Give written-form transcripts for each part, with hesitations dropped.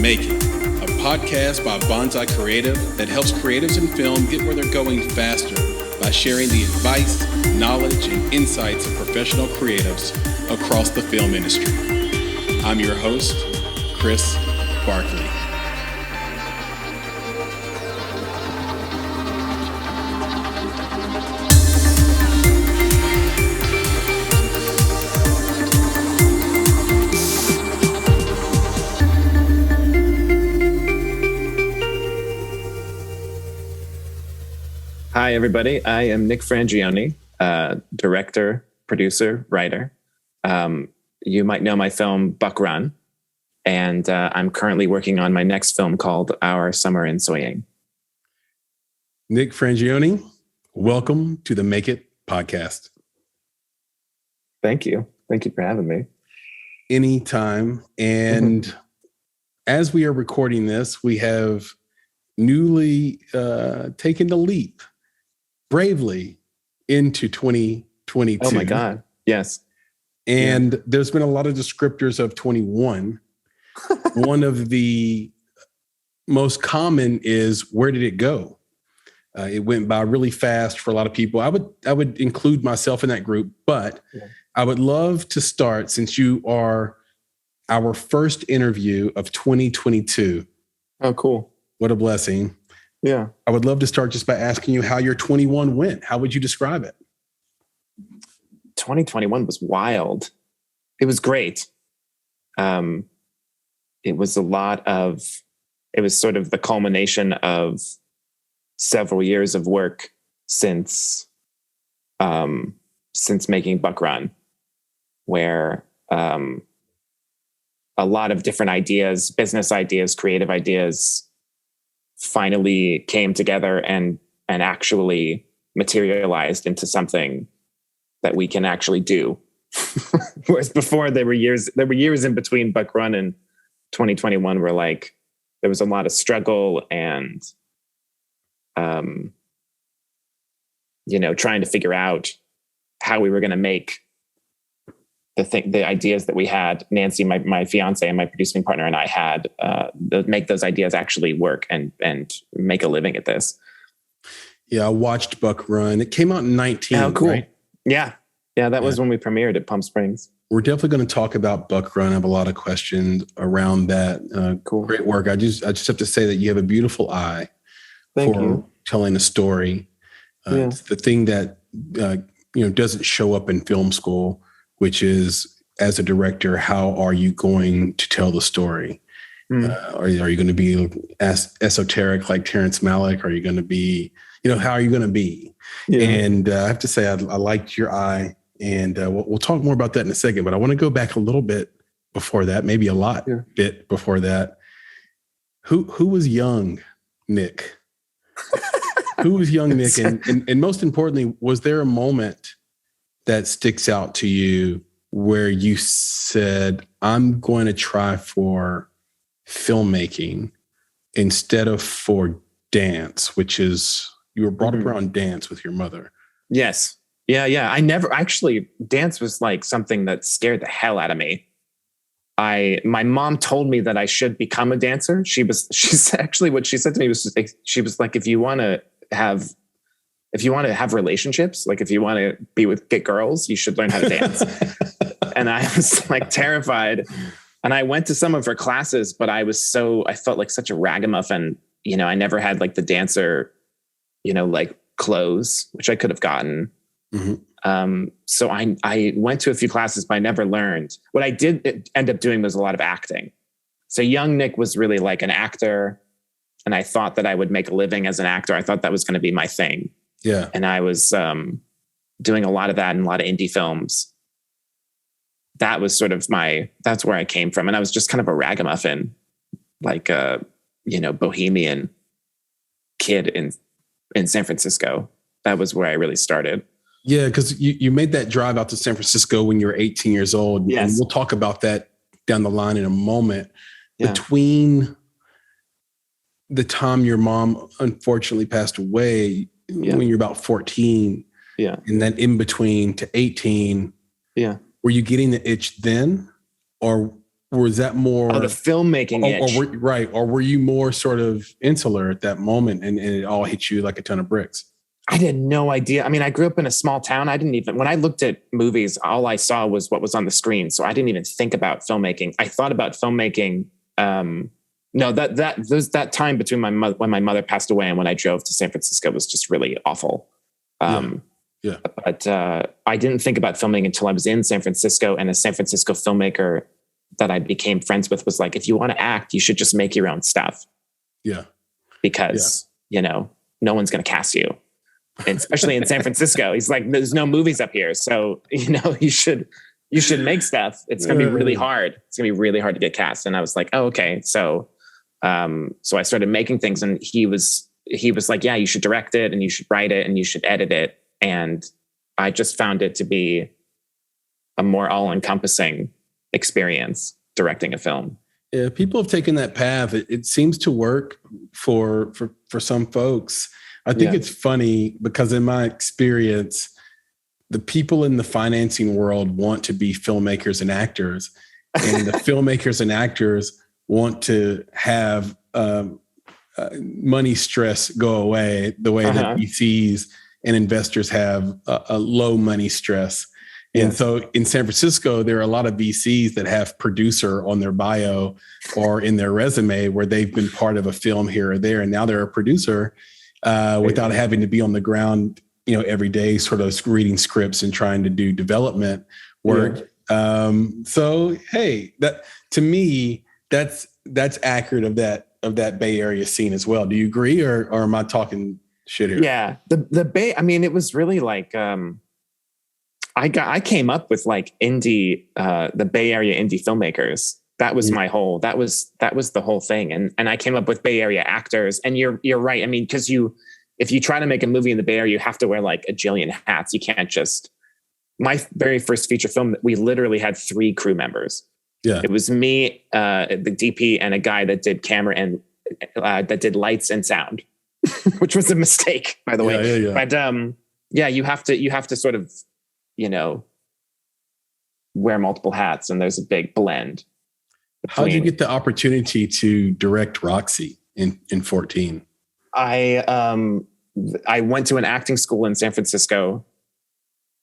Filmmaking, a podcast by Bonsai Creative that helps creatives in film get where they're going faster by sharing the advice, knowledge, and insights of professional creatives across the film industry. I'm your host, Chris Barkley. Hi, everybody. I am Nick Frangione, director, producer, writer. You might know my film Buck Run, and I'm currently working on my next film called Our Summer in Soyang. Nick Frangione, welcome to the Make It podcast. Thank you. Thank you for having me. Anytime. And as we are recording this, we have newly taken the leap bravely into 2022. Oh my God. Yes. And there's been a lot of descriptors of 21. One of the most common is, where did it go? It went by really fast for a lot of people. I would include myself in that group, but I would love to start, since you are our first interview of 2022. Oh, cool. What a blessing. Yeah. I would love to start just by asking you how your 21 went. How would you describe it? 2021 was wild. It was great. It was it was sort of the culmination of several years of work since making Buck Run, where a lot of different ideas, business ideas, creative ideas, finally came together and actually materialized into something that we can actually do. Whereas before there were years in between Buck Run and 2021 where there was a lot of struggle and trying to figure out how we were going to make the ideas that we had, Nancy, my fiance, and my producing partner and I had, make those ideas actually work and make a living at this. Yeah, I watched Buck Run. It came out in 19. Oh, cool. Right? Yeah. That was when we premiered at Palm Springs. We're definitely going to talk about Buck Run. I have a lot of questions around that. Cool. Great work. I just have to say that you have a beautiful eye for telling a story. It's the thing that doesn't show up in film school, which is, as a director, how are you going to tell the story? Are you going to be esoteric like Terrence Malick? Are you going to be, how are you going to be? Yeah. And I have to say, I liked your eye, and we'll talk more about that in a second. But I want to go back a little bit before that, maybe a bit before that. Who was young Nick? Who was young Nick? And most importantly, was there a moment that sticks out to you where you said, I'm going to try for filmmaking instead of for dance, which is, you were brought up around dance with your mother. Yes. Yeah. I never actually, dance was something that scared the hell out of me. My mom told me that I should become a dancer. She's actually, what she said to me was, she was like, if you want to have relationships, if you want to get girls, you should learn how to dance. And I was terrified. And I went to some of her classes, but I felt like such a ragamuffin. I never had the dancer, clothes, which I could have gotten. So I went to a few classes, but I never learned. What I did end up doing was a lot of acting. So young Nick was really an actor. And I thought that I would make a living as an actor. I thought that was going to be my thing. Yeah. And I was doing a lot of that in a lot of indie films. That was sort of that's where I came from. And I was just kind of a ragamuffin, bohemian kid in San Francisco. That was where I really started. Yeah, because you made that drive out to San Francisco when you were 18 years old. Yes. And we'll talk about that down the line in a moment. Yeah. Between the time your mom unfortunately passed away, when you're about 14, and then in between to 18, were you getting the itch then, or was that more the filmmaking itch. Or were you more sort of insular at that moment and it all hit you like a ton of bricks? I had no idea. I mean, I grew up in a small town. When I looked at movies, all I saw was what was on the screen. So I didn't even think about filmmaking. I thought about filmmaking. That time between when my mother passed away and when I drove to San Francisco was just really awful. But I didn't think about filming until I was in San Francisco, and a San Francisco filmmaker that I became friends with was like, if you want to act, you should just make your own stuff. Yeah. Because, no one's going to cast you. And especially in San Francisco, he's like, there's no movies up here. So, you should make stuff. It's going to be really hard. It's going to be really hard to get cast. And I was like, oh, okay. So I started making things, and he was like, yeah, you should direct it and you should write it and you should edit it. And I just found it to be a more all-encompassing experience directing a film. Yeah, people have taken that path. It seems to work for some folks. I think it's funny because in my experience, the people in the financing world want to be filmmakers and actors, and the filmmakers and actors want to have money stress go away the way that VCs and investors have a low money stress. And so in San Francisco, there are a lot of VCs that have producer on their bio or in their resume where they've been part of a film here or there. And now they're a producer without having to be on the ground, every day, sort of reading scripts and trying to do development work. Yeah. So, hey, that to me, that's accurate of that Bay Area scene as well. Do you agree, or am I talking shit here? Yeah, the Bay. I mean, it was really like I came up with like the Bay Area indie filmmakers. That was my whole. That was the whole thing, and I came up with Bay Area actors. And you're right. I mean, because if you try to make a movie in the Bay Area, you have to wear like a jillion hats. You can't just. My very first feature film, we literally had 3 crew members. Yeah, it was me, the DP, and a guy that did camera and that did lights and sound, which was a mistake, by the way. Yeah. But you have to sort of, wear multiple hats, and there's a big blend. How did you get the opportunity to direct Roxy in 14? I went to an acting school in San Francisco,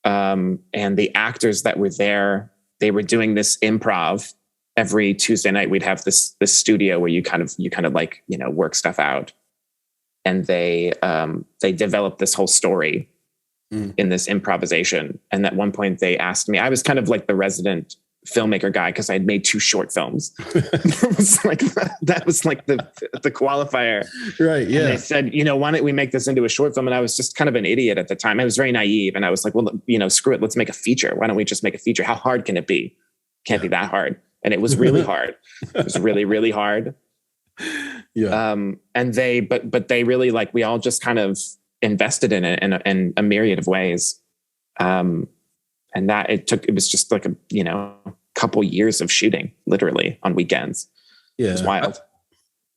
and the actors that were there, they were doing this improv every Tuesday night. We'd have this studio where you kind of like, work stuff out, and they developed this whole story in this improvisation. And at one point they asked me, I was kind of like the resident filmmaker guy because I had made 2 short films. that was like the qualifier. Right. Yeah. And they said, why don't we make this into a short film? And I was just kind of an idiot at the time. I was very naive. And I was like, well, screw it. Let's make a feature. Why don't we just make a feature? How hard can it be? Can't be that hard. And it was really hard. It was really, really hard. Yeah. And but they really we all just kind of invested in it in a myriad of ways. And that it was just like a couple years of shooting, literally on weekends. Yeah, it was wild.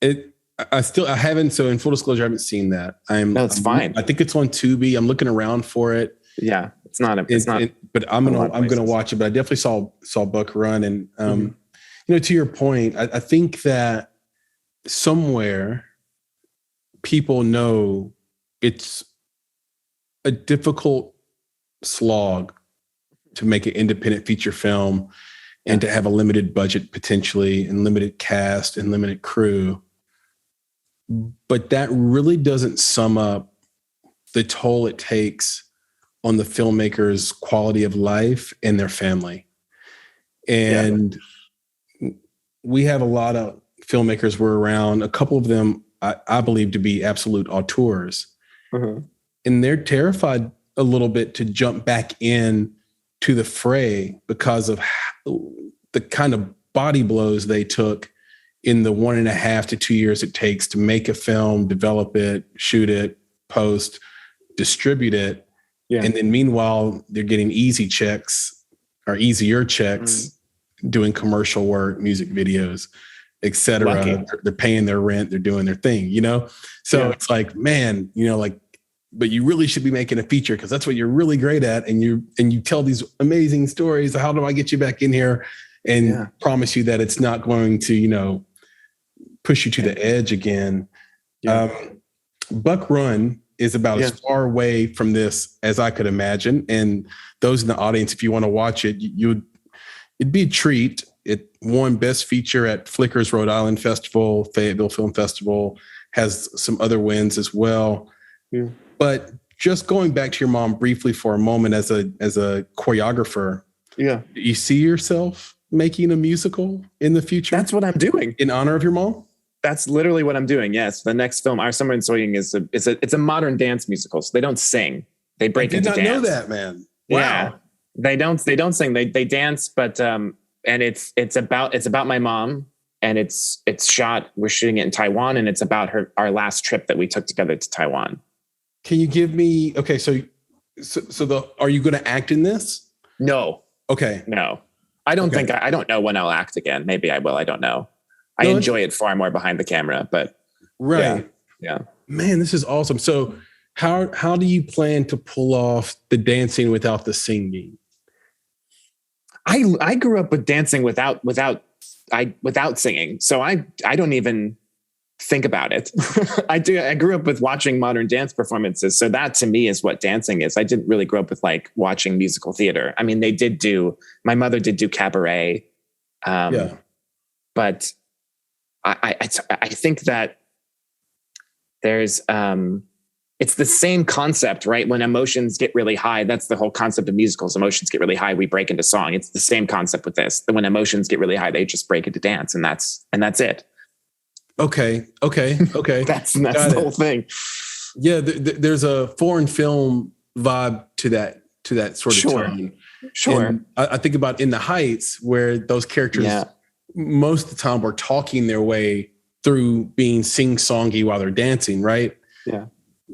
I haven't. So in full disclosure, I haven't seen that. It's fine. I think it's on Tubi. I'm looking around for it. Yeah, it's not. But I'm gonna watch it. But I definitely saw Buck run, and to your point, I think that somewhere people know it's a difficult slog to make an independent feature film and to have a limited budget potentially and limited cast and limited crew. But that really doesn't sum up the toll it takes on the filmmaker's quality of life and their family. And we have a lot of filmmakers we're around, a couple of them I believe to be absolute auteurs. Mm-hmm. And they're terrified a little bit to jump back in to the fray because of the kind of body blows they took in the 1.5 to 2 years it takes to make a film, develop it, shoot it, post, distribute it. Yeah. And then meanwhile, they're getting easy checks or easier checks doing commercial work, music videos, et cetera. They're paying their rent. They're doing their thing, So it's like, man, but you really should be making a feature because that's what you're really great at. And you tell these amazing stories. How do I get you back in here? and promise you that it's not going to, push you to the edge again. Yeah. Buck Run is about as far away from this as I could imagine. And those in the audience, if you want to watch it, it'd be a treat. It won Best Feature at Flicker's Rhode Island Festival, Fayetteville Film Festival, has some other wins as well. Yeah. But just going back to your mom briefly for a moment as a choreographer, do you see yourself making a musical in the future? That's what I'm doing. In honor of your mom? That's literally what I'm doing. Yes. The next film, Our Summer in Soying, it's a modern dance musical. So they don't sing. They break into dance. I did not know that, man. Wow. Yeah. They don't sing. They dance, but and it's about my mom, and it's shot. We're shooting it in Taiwan, and it's about our last trip that we took together to Taiwan. Can you give me are you going to act in this? No. Okay. No. I don't think I don't know when I'll act again. Maybe I will. I don't know. I enjoy it far more behind the camera, but right. Yeah. Man, this is awesome. So how do you plan to pull off the dancing without the singing? I grew up with dancing without singing. So I don't even think about it. I grew up with watching modern dance performances. So that to me is what dancing is. I didn't really grow up with like watching musical theater. I mean, my mother did do cabaret. But I think that there's, it's the same concept, right? When emotions get really high, that's the whole concept of musicals. Emotions get really high, we break into song. It's the same concept with this. That when emotions get really high, they just break into dance, and that's it. Okay. That's the whole thing. Yeah, there's a foreign film vibe to that sort of tone. Sure. And I think about In the Heights, where those characters most of the time were talking their way through being sing-songy while they're dancing, right? Yeah.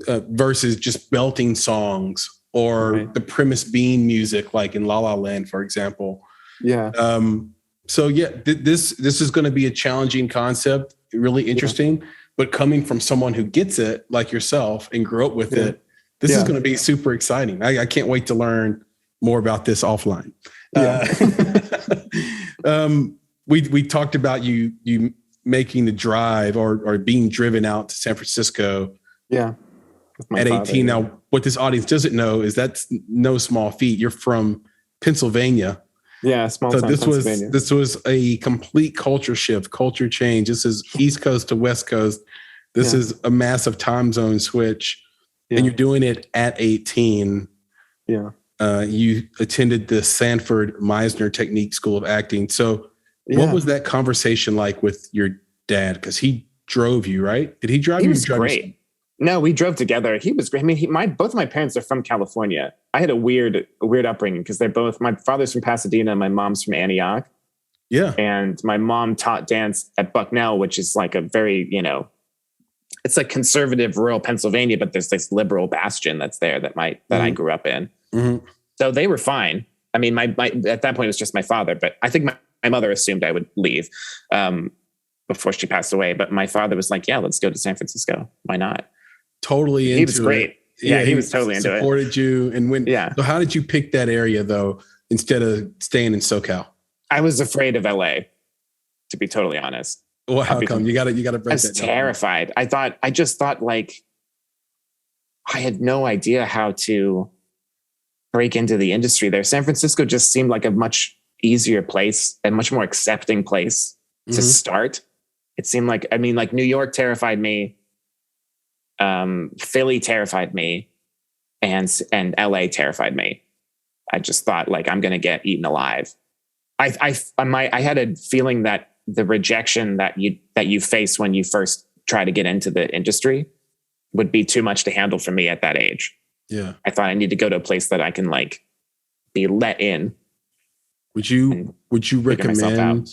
Versus just belting songs or the premise being music, like in La La Land, for example. Yeah. This is going to be a challenging concept, really interesting, but coming from someone who gets it, like yourself, and grew up with it, this is going to be super exciting. I can't wait to learn more about this offline. We talked about you making the drive or being driven out to San Francisco. Yeah. At 18. Now, what this audience doesn't know is that's no small feat. You're from Pennsylvania. Yeah, small town Pennsylvania. This was a complete culture shift, culture change. This is East Coast to West Coast. This is a massive time zone switch. Yeah. And you're doing it at 18. Yeah. You attended the Sanford Meisner Technique School of Acting. So what was that conversation like with your dad? Because he drove you, right? Did he drive you? He was great. No, we drove together. He was great. I mean, both of my parents are from California. I had a weird upbringing because my father's from Pasadena and my mom's from Antioch. Yeah. And my mom taught dance at Bucknell, which is like a very, it's like conservative rural Pennsylvania, but there's this liberal bastion that's there that I grew up in. Mm-hmm. So they were fine. I mean, my at that point it was just my father, but I think my mother assumed I would leave before she passed away. But my father was like, yeah, let's go to San Francisco. Why not? Totally into it. He was great. Yeah, he was totally into it. Supported you. And so how did you pick that area though, instead of staying in SoCal? I was afraid of LA, to be totally honest. Well, how come? You gotta break that down. I was terrified. I just thought like, I had no idea how to break into the industry there. San Francisco just seemed like a much easier place and much more accepting place to start. It seemed like, New York terrified me. Philly terrified me, and LA terrified me. I just thought like, I'm going to get eaten alive. I had a feeling that the rejection that you face when you first try to get into the industry would be too much to handle for me at that age. Yeah. I thought I need to go to a place that I can like be let in. Would you recommend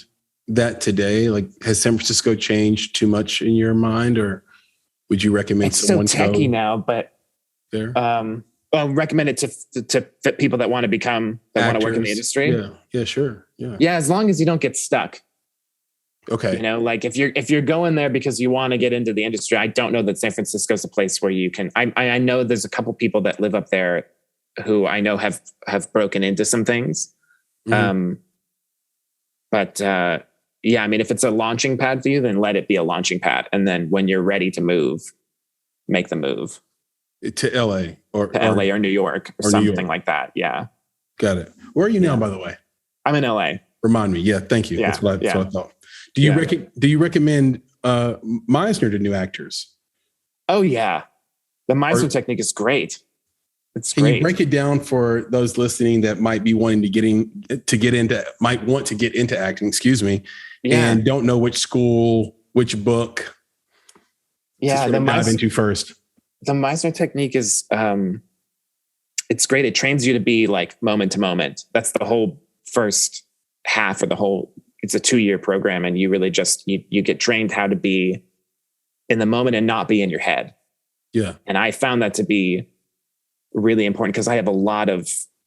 that today? Like, has San Francisco changed too much in your mind, or would you recommend someone so techy now, but there? Recommend it to fit people that want to want to work in the industry. Yeah, sure. Yeah. Yeah. As long as you don't get stuck. Okay. Like if you're going there because you want to get into the industry, I don't know that San Francisco is a place where you can, I know there's a couple people that live up there who I know have broken into some things. But yeah, I mean, if it's a launching pad for you, then let it be a launching pad. And then when you're ready to move, make the move. To LA or New York or something York. Like that. Yeah. Got it. Where are you now, by the way? I'm in LA. Remind me. Yeah. Thank you. Yeah, that's what I thought. Do you recommend Meisner to new actors? Oh yeah. The Meisner technique is great. It's Can great. you break it down for those listening that might be wanting might want to get into acting, and don't know which school, which book to dive into first? The Meisner technique is, it's great. It trains you to be like moment to moment. That's the whole first half of it's a 2-year program. And you really just, you get trained how to be in the moment and not be in your head. Yeah. And I found that to be really important because I have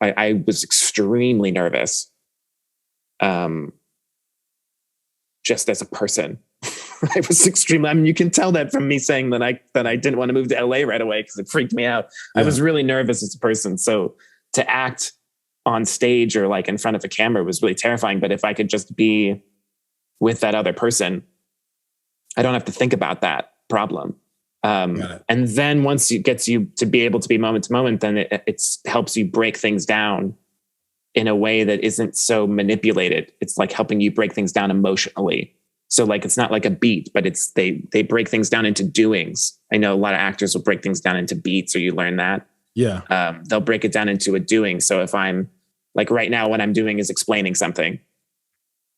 I was extremely nervous, just as a person. I was extremely, I mean, you can tell that from me saying that I didn't want to move to LA right away because it freaked me out. Yeah. I was really nervous as a person. So to act on stage or like in front of a camera was really terrifying. But if I could just be with that other person, I don't have to think about that problem. And then once it gets you to be able to be moment to moment, then it helps you break things down in a way that isn't so manipulated. It's like helping you break things down emotionally. So like, it's not like a beat, but they break things down into doings. I know a lot of actors will break things down into beats, or you learn that. Yeah. They'll break it down into a doing. So if I'm like right now, what I'm doing is explaining something,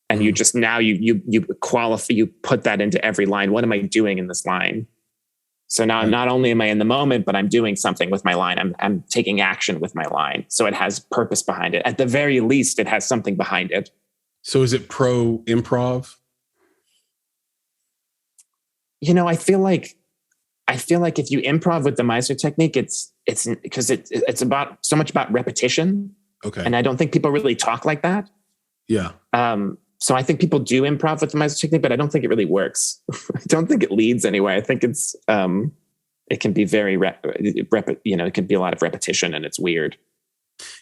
and you just now you qualify, you put that into every line. What am I doing in this line? So now not only am I in the moment, but I'm doing something with my line. I'm taking action with my line. So it has purpose behind it. At the very least, it has something behind it. So is it pro improv? I feel like if you improv with the Meisner technique, it's because it's about so much about repetition. Okay. And I don't think people really talk like that. Yeah. So I think people do improv with the Meisner technique, but I don't think it really works. I don't think it leads anywhere. I think it's it can be very it can be a lot of repetition, and it's weird.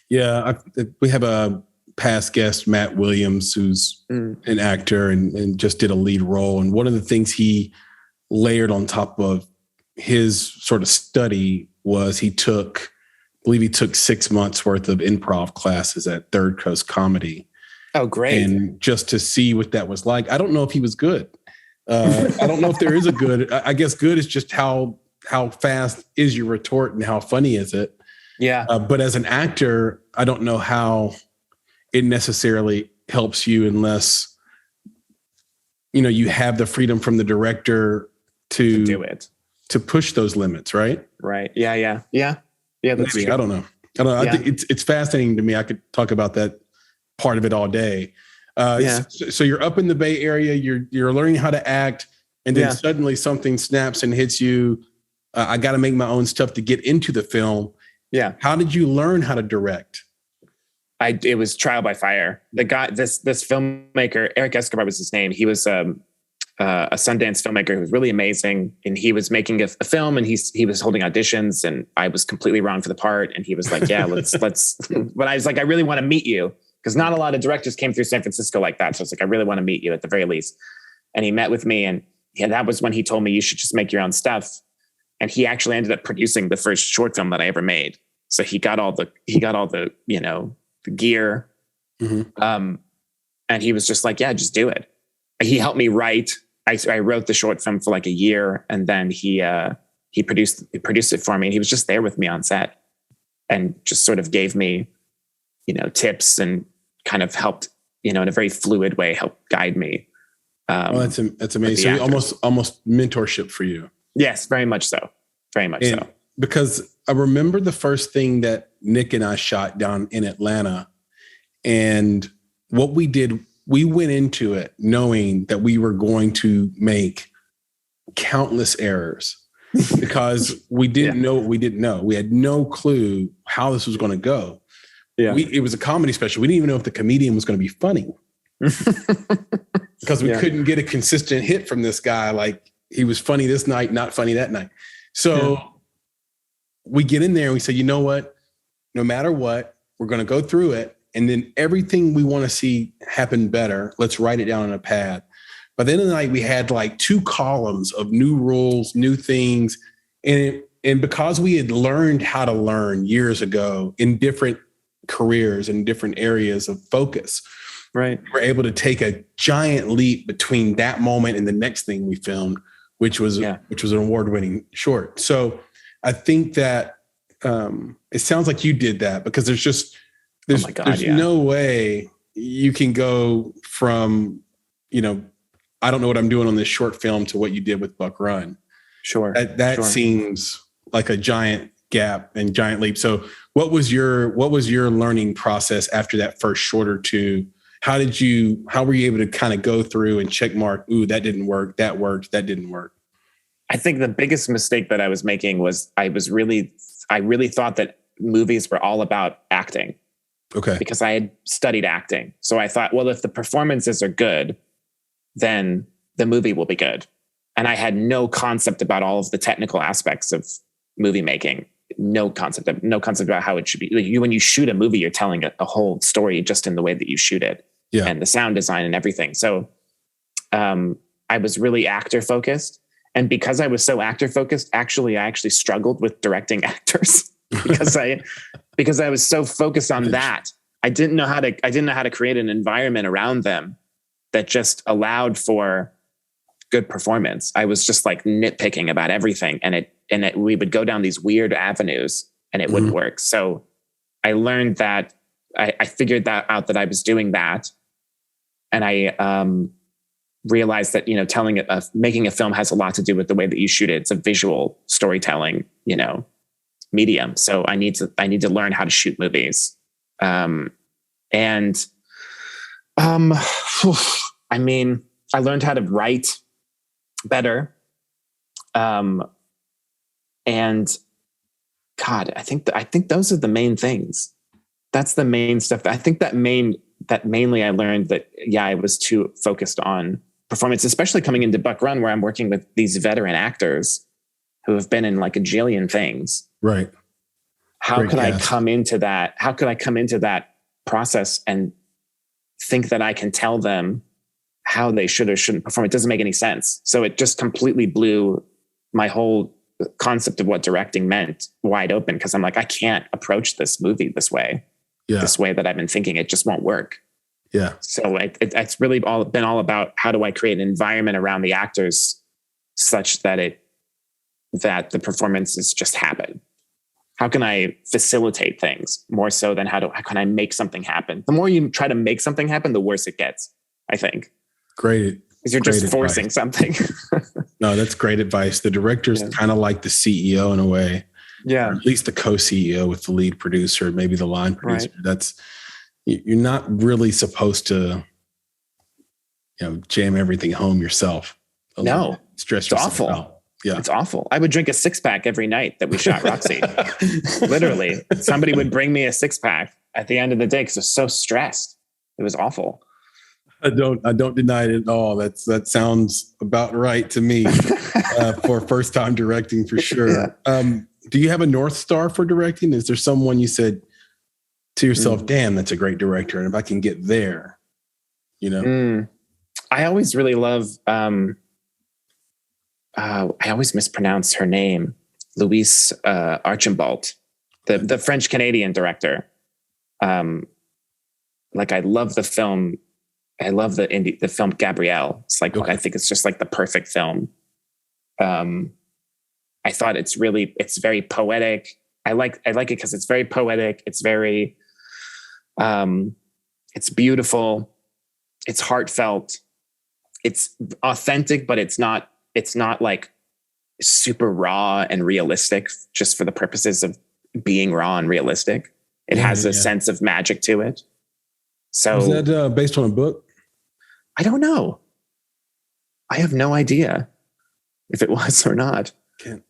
Yeah, we have a past guest, Matt Williams, who's an actor and just did a lead role. And one of the things he layered on top of his sort of study was I believe he took 6 months worth of improv classes at Third Coast Comedy. Oh, great. And just to see what that was like. I don't know if he was good. I don't know if there is a good. I guess good is just how fast is your retort and how funny is it. Yeah. But as an actor, I don't know how it necessarily helps you unless, you have the freedom from the director to do it, to push those limits. Right. Right. Yeah. That's Maybe, true. I don't know. Yeah. I think it's fascinating to me. I could talk about that part of it all day. So you're up in the Bay Area, you're learning how to act, and then suddenly something snaps and hits you. I got to make my own stuff to get into the film. Yeah. How did you learn how to direct? It was trial by fire. The guy, this filmmaker, Eric Escobar was his name. He was a Sundance filmmaker who was really amazing, and he was making a film, and he was holding auditions, and I was completely wrong for the part, and he was like, "Yeah, let's." But I was like, "I really want to meet you." Because not a lot of directors came through San Francisco like that. So it's like, I really want to meet you at the very least. And he met with me, and that was when he told me you should just make your own stuff. And he actually ended up producing the first short film that I ever made. So he got all the the gear. Mm-hmm. And he was just like, yeah, just do it. He helped me write. I wrote the short film for like a year, and then he produced it for me. And he was just there with me on set and just sort of gave me, tips and kind of helped, in a very fluid way, help guide me. That's amazing. So almost mentorship for you. Yes, very much so. Very much so. Because I remember the first thing that Nick and I shot down in Atlanta, and what we did, we went into it knowing that we were going to make countless errors because we didn't know what we didn't know. We had no clue how this was going to go. Yeah. It was a comedy special. We didn't even know if the comedian was going to be funny because we couldn't get a consistent hit from this guy. Like, he was funny this night, not funny that night. So we get in there and we say, you know what? No matter what, we're going to go through it. and then everything we want to see happen better, let's write it down on a pad. By the end of the night, we had like 2 columns of new rules, new things. And because we had learned how to learn years ago in different careers and different areas of focus, right, we're able to take a giant leap between that moment and the next thing we filmed, which was an award-winning short. So I think that it sounds like you did that, because there's no way you can go from, I don't know what I'm doing on this short film to what you did with Buck Run. Sure. That seems like a giant gap and giant leap. So what was your learning process after that first short or two? How were you able to kind of go through and check mark, ooh, that didn't work, that worked, that didn't work? I think the biggest mistake that I was making was I really thought that movies were all about acting. Okay. Because I had studied acting. So I thought, well, if the performances are good, then the movie will be good. And I had no concept about all of the technical aspects of movie making. No concept about how it should be. Like when you shoot a movie, you're telling a whole story just in the way that you shoot it, and the sound design and everything. So I was really actor focused. And because I was so actor focused, I actually struggled with directing actors because I was so focused on that. I didn't know how to create an environment around them that just allowed for good performance. I was just like nitpicking about everything, and we would go down these weird avenues and it wouldn't work. So I learned that I figured that out, that I was doing that. And I realized that, making a film has a lot to do with the way that you shoot it. It's a visual storytelling, medium. So I need to learn how to shoot movies. I learned how to write better. And God, I think those are the main things. That's the main stuff. I think that mainly I learned that, I was too focused on performance, especially coming into Buck Run, where I'm working with these veteran actors who have been in like a jillion things. Right. How could I come into that process and think that I can tell them how they should or shouldn't perform? It doesn't make any sense. So it just completely blew my whole concept of what directing meant wide open, because I'm like, I can't approach this movie this way. This way that I've been thinking. It just won't work. Yeah. So it's really been all about how do I create an environment around the actors such that the performances just happen. How can I facilitate things more so than how can I make something happen? The more you try to make something happen, the worse it gets, I think. Great. Because you're just forcing something. No, that's great advice. The director's kind of like the CEO in a way. Yeah. Or at least the co-CEO with the lead producer, maybe the line producer. Right. You're not really supposed to, jam everything home yourself. No. Stress yourself awful. Out. Yeah. It's awful. I would drink a 6-pack every night that we shot Roxy. Literally. Somebody would bring me a 6-pack at the end of the day because I was so stressed. It was awful. I don't deny it at all. That sounds about right to me for first time directing for sure. Yeah. Do you have a North Star for directing? Is there someone you said to yourself, damn, that's a great director, and if I can get there, I always really love, I always mispronounce her name, Louise Archambault, the French-Canadian director. I love the film. I love the film Gabrielle. It's like, I think it's just like the perfect film. I thought it's very poetic. I like it because it's very poetic. It's very, it's beautiful. It's heartfelt. It's authentic, but it's not like super raw and realistic just for the purposes of being raw and realistic. It has a sense of magic to it. So is that based on a book? I don't know. I have no idea if it was or not.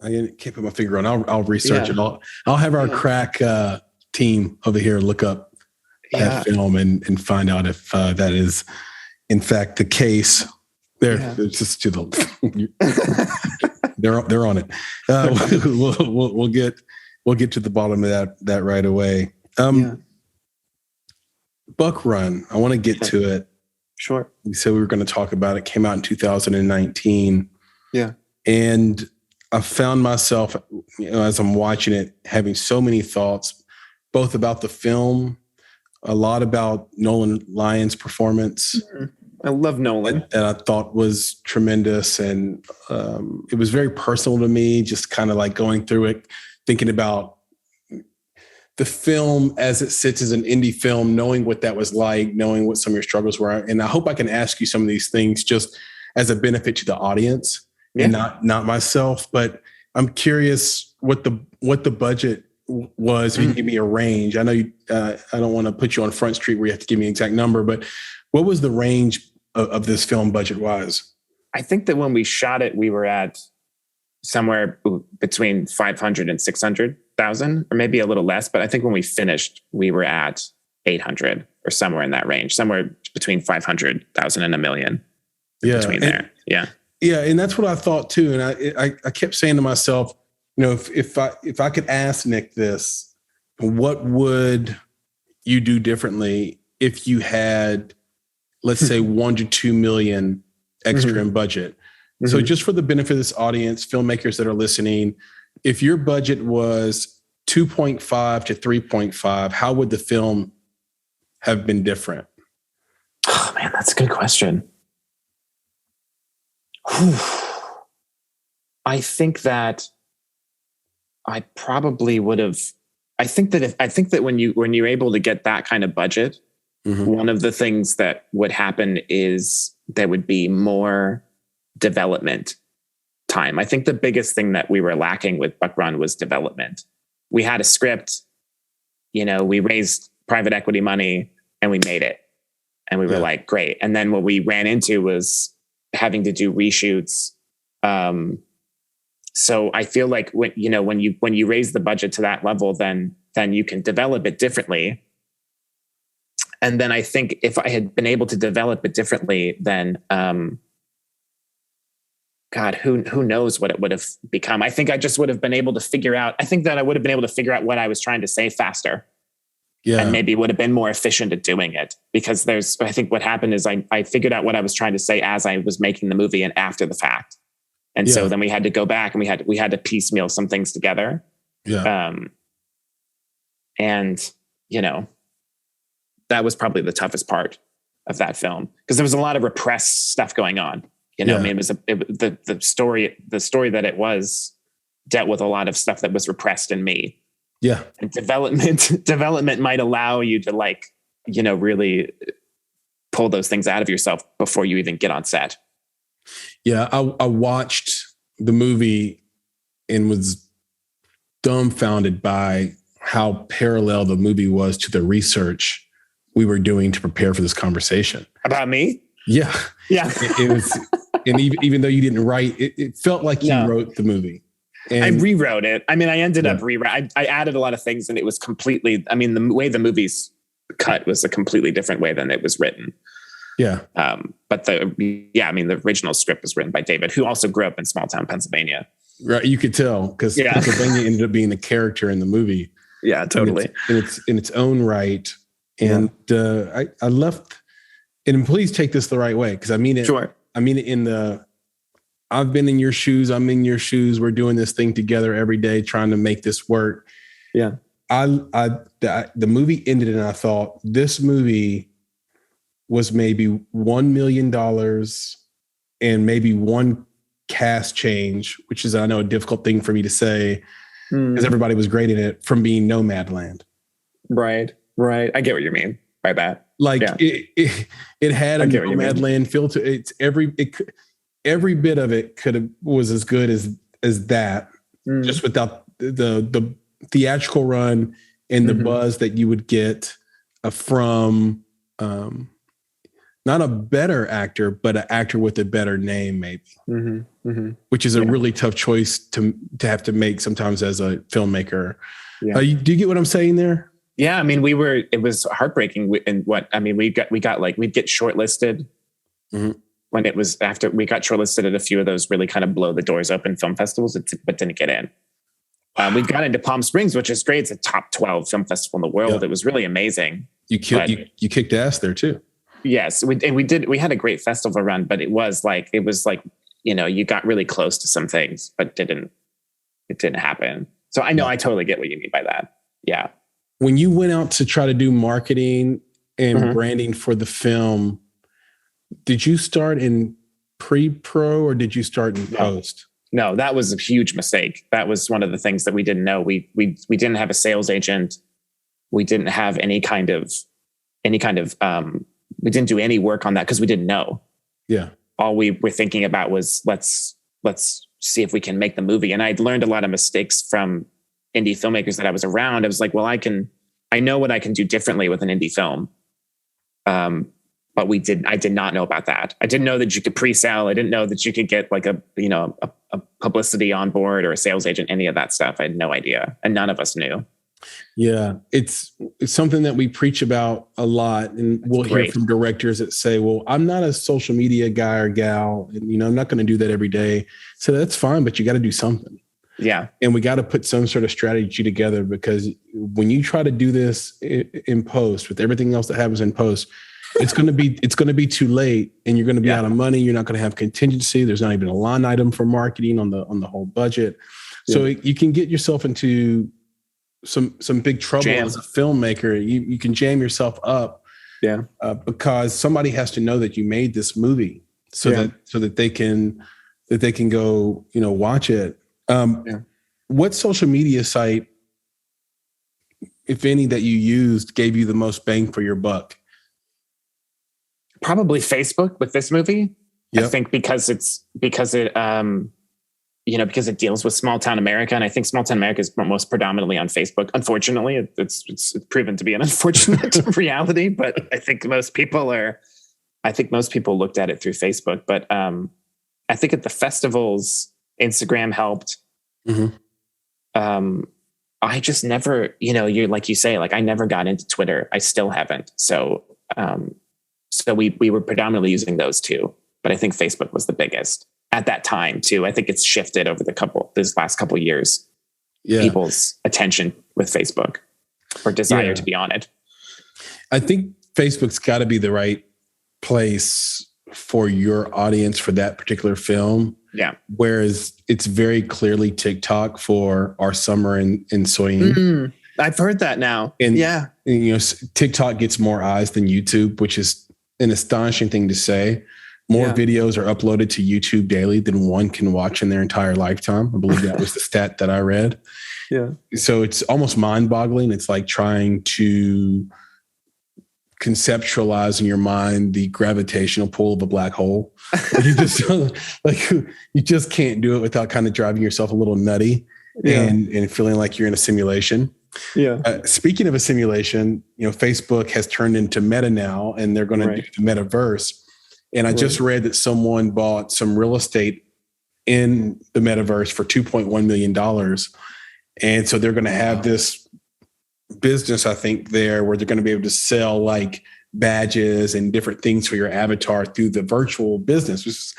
I can't put my finger on. I'll research it. I'll have our crack team over here look up that film and find out if that is in fact the case. It's just to the they're on it. We'll get to the bottom of that right away. Buck Run. I want to get to it. Sure. We said we were going to talk about it. Came out in 2019. Yeah. And I found myself, as I'm watching it, having so many thoughts, both about the film, a lot about Nolan Lyon's performance. I love Nolan. That I thought was tremendous. And it was very personal to me, just kind of like going through it, thinking about the film as it sits as an indie film, knowing what that was like, knowing what some of your struggles were. And I hope I can ask you some of these things just as a benefit to the audience and not myself. But I'm curious what the budget was. If you can give me a range. I know I don't want to put you on Front Street where you have to give me an exact number, but what was the range of this film budget wise? I think that when we shot it, we were at somewhere between 500 and 600,000, or maybe a little less. But I think when we finished, we were at 800 or somewhere in that range, somewhere between 500,000 and $1 million. Between there. Yeah. Yeah. And that's what I thought too. And I kept saying to myself, if I could ask Nick this, what would you do differently if you had, let's say, 1 to 2 million extra in budget? So just for the benefit of this audience, filmmakers that are listening, if your budget was 2.5 to 3.5, how would the film have been different? Oh man, that's a good question. I think that I probably would have. I think that when you're able to get that kind of budget, one of the things that would happen is there would be more development time. I think the biggest thing that we were lacking with Buck Run was development. We had a script, we raised private equity money and we made it, and we were like, great. And then what we ran into was having to do reshoots. So I feel like when you raise the budget to that level, then you can develop it differently. And then I think if I had been able to develop it differently, then God, who knows what it would have become. I think I just would have been able to figure out. I think that I would have been able to figure out what I was trying to say faster. Yeah. And maybe would have been more efficient at doing it, because I think what happened is I figured out what I was trying to say as I was making the movie and after the fact. And so then we had to go back and we had to piecemeal some things together. Yeah. And that was probably the toughest part of that film, because there was a lot of repressed stuff going on. I mean, it was the story that it was dealt with a lot of stuff that was repressed in me. Yeah. And development might allow you to really pull those things out of yourself before you even get on set. Yeah. I watched the movie and was dumbfounded by how parallel the movie was to the research we were doing to prepare for this conversation. About me? Yeah. Yeah. It was, and even though you didn't write, it felt like you wrote the movie. And I rewrote it. I mean, I ended up rewriting. I added a lot of things, and it was completely, I mean, the way the movie's cut was a completely different way than it was written. Yeah. But the original script was written by David, who also grew up in small town Pennsylvania. Right. You could tell, because Pennsylvania ended up being a character in the movie. Yeah, totally. In its own right. And I left, and please take this the right way, because I mean it. Sure. I mean it I've been in your shoes. I'm in your shoes. We're doing this thing together every day, trying to make this work. Yeah. The movie ended, and I thought this movie was maybe $1 million and maybe one cast change, which is, I know, a difficult thing for me to say, because everybody was great in it, from being Nomadland. Right. I get what you mean by that. It had a Nomadland feel to it. Every bit of it was as good as that, just without the theatrical run and the buzz that you would get from not a better actor, but an actor with a better name, maybe, which is a really tough choice to have to make sometimes as a filmmaker. Yeah. Do you get what I'm saying there? Yeah. I mean, it was heartbreaking. We'd get shortlisted when it was after we got shortlisted at a few of those really kind of blow the doors open film festivals, but didn't get in. We got into Palm Springs, which is great. It's a top 12 film festival in the world. Yeah. It was really amazing. You kicked ass there too. Yes, we had a great festival run, but it was like, you got really close to some things, but it didn't happen. So I know I totally get what you mean by that. Yeah. When you went out to try to do marketing and branding for the film, did you start in pre-pro or did you start in post? No, that was a huge mistake. That was one of the things that we didn't know. We didn't have a sales agent. We didn't have any kind of we didn't do any work on that because we didn't know. Yeah. All we were thinking about was let's see if we can make the movie. And I'd learned a lot of mistakes from indie filmmakers that I was around. I was like, well, I know what I can do differently with an indie film. But I did not know about that. I didn't know that you could pre-sell. I didn't know that you could get like a publicity on board or a sales agent, any of that stuff. I had no idea. And none of us knew. Yeah. It's something that we preach about a lot. And we'll hear from directors that say, well, I'm not a social media guy or gal. And, I'm not going to do that every day. So that's fine, but you got to do something. Yeah. And we got to put some sort of strategy together, because when you try to do this in post with everything else that happens in post, it's going to be too late, and you're going to be out of money. You're not going to have contingency. There's not even a line item for marketing on the whole budget. So you can get yourself into some big trouble as a filmmaker. You can jam yourself up. Yeah. Because somebody has to know that you made this movie so that they can go, watch it. What social media site, if any, that you used gave you the most bang for your buck? Probably Facebook with this movie. Yep. I think because it deals with small town America, and I think small town America is most predominantly on Facebook. Unfortunately, it's proven to be an unfortunate reality, but I think most people looked at it through Facebook. But I think at the festivals, Instagram helped. I just never, you're like you say, like I never got into Twitter. I still haven't. So we were predominantly using those two, but I think Facebook was the biggest at that time too. I think it's shifted over this last couple of years. Yeah. People's attention with Facebook or desire to be on it. I think Facebook's got to be the right place for your audience for that particular film. Yeah. Whereas it's very clearly TikTok for Our Summer in Soying. I've heard that now. And TikTok gets more eyes than YouTube, which is an astonishing thing to say. More videos are uploaded to YouTube daily than one can watch in their entire lifetime. I believe that was the stat that I read. Yeah. So it's almost mind-boggling. It's like trying to conceptualize in your mind the gravitational pull of a black hole. You just can't do it without kind of driving yourself a little nutty and feeling like you're in a simulation. Yeah. Speaking of a simulation, Facebook has turned into Meta now, and they're going to do the metaverse. And I just read that someone bought some real estate in the metaverse for $2.1 million. And so they're going to have this business, I think, there where they're going to be able to sell like badges and different things for your avatar through the virtual business. This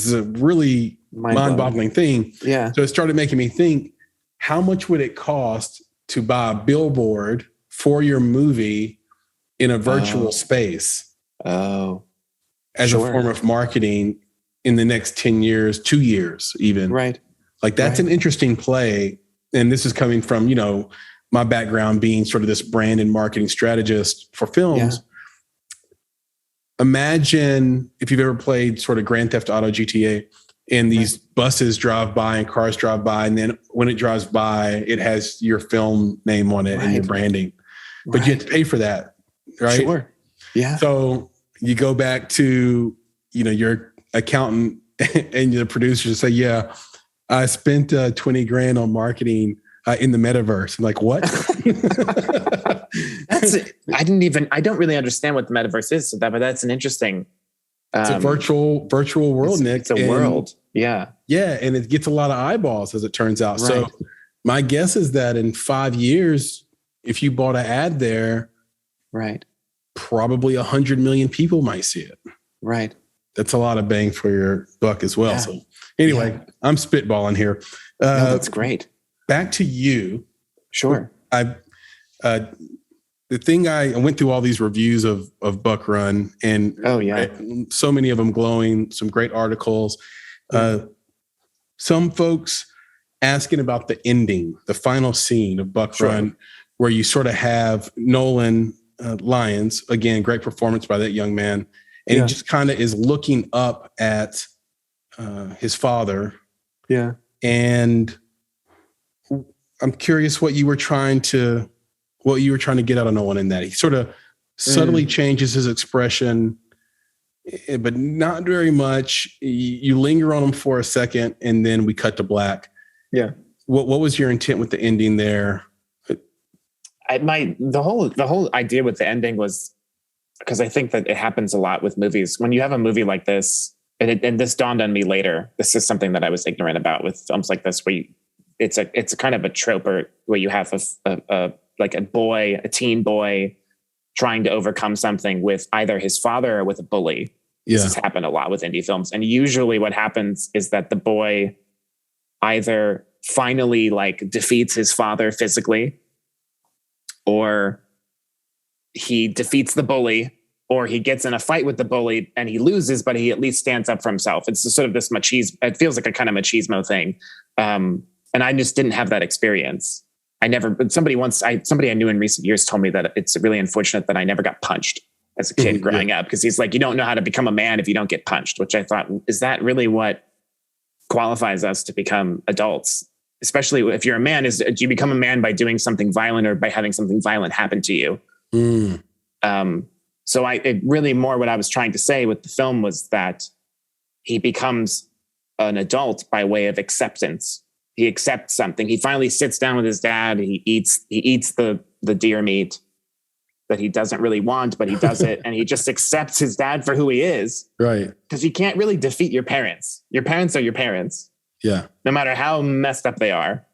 is a really mind-boggling thing. Yeah. So it started making me think, how much would it cost to buy a billboard for your movie in a virtual space? Oh. As a form of marketing in the next 10 years, 2 years even. Right. Like that's an interesting play. And this is coming from, my background being sort of this brand and marketing strategist for films. Yeah. Imagine if you've ever played sort of Grand Theft Auto GTA and these buses drive by and cars drive by. And then when it drives by, it has your film name on it and your branding, but you have to pay for that. Right. Sure. Yeah. So you go back to, your accountant and the producer say, yeah, I spent 20 grand on marketing in the metaverse. I'm like, what? That's it. I don't really understand what the metaverse is. But that's an interesting. It's a virtual world, Nick. It's a world. Yeah. Yeah. And it gets a lot of eyeballs, as it turns out. Right. So my guess is that in 5 years, if you bought an ad there, probably 100 million people might see it. Right. That's a lot of bang for your buck as well. Yeah. So anyway, I'm spitballing here. No, that's great. Back to you. Sure. This the thing I went through all these reviews of Buck Run, and so many of them glowing, some great articles. Some folks asking about the ending, the final scene of Buck Run, where you sort of have Nolan Lyons, again, great performance by that young man. And he just kind of is looking up at his father. Yeah. And I'm curious what you were trying to get out of Nolan in that. He sort of subtly changes his expression, but not very much. You linger on him for a second, and then we cut to black. Yeah. What was your intent with the ending there? The whole idea with the ending was, because I think that it happens a lot with movies. When you have a movie like this, and this dawned on me later, this is something that I was ignorant about with films like this, where it's a kind of a trope where you have a teen boy trying to overcome something with either his father or with a bully. Yeah. This has happened a lot with indie films. And usually what happens is that the boy either finally defeats his father physically, or he defeats the bully, or he gets in a fight with the bully and he loses, but he at least stands up for himself. It's sort of this machismo. It feels like a kind of machismo thing. And I just didn't have that experience. Somebody I knew in recent years told me that it's really unfortunate that I never got punched as a kid growing up, because he's like, you don't know how to become a man if you don't get punched, which I thought, is that really what qualifies us to become adults? Especially if you're a man, do you become a man by doing something violent or by having something violent happen to you? So really more what I was trying to say with the film was that he becomes an adult by way of acceptance. He accepts something. He finally sits down with his dad. He eats the deer meat that he doesn't really want, but he does it. And he just accepts his dad for who he is. Right. Because you can't really defeat your parents. Your parents are your parents. Yeah. No matter how messed up they are.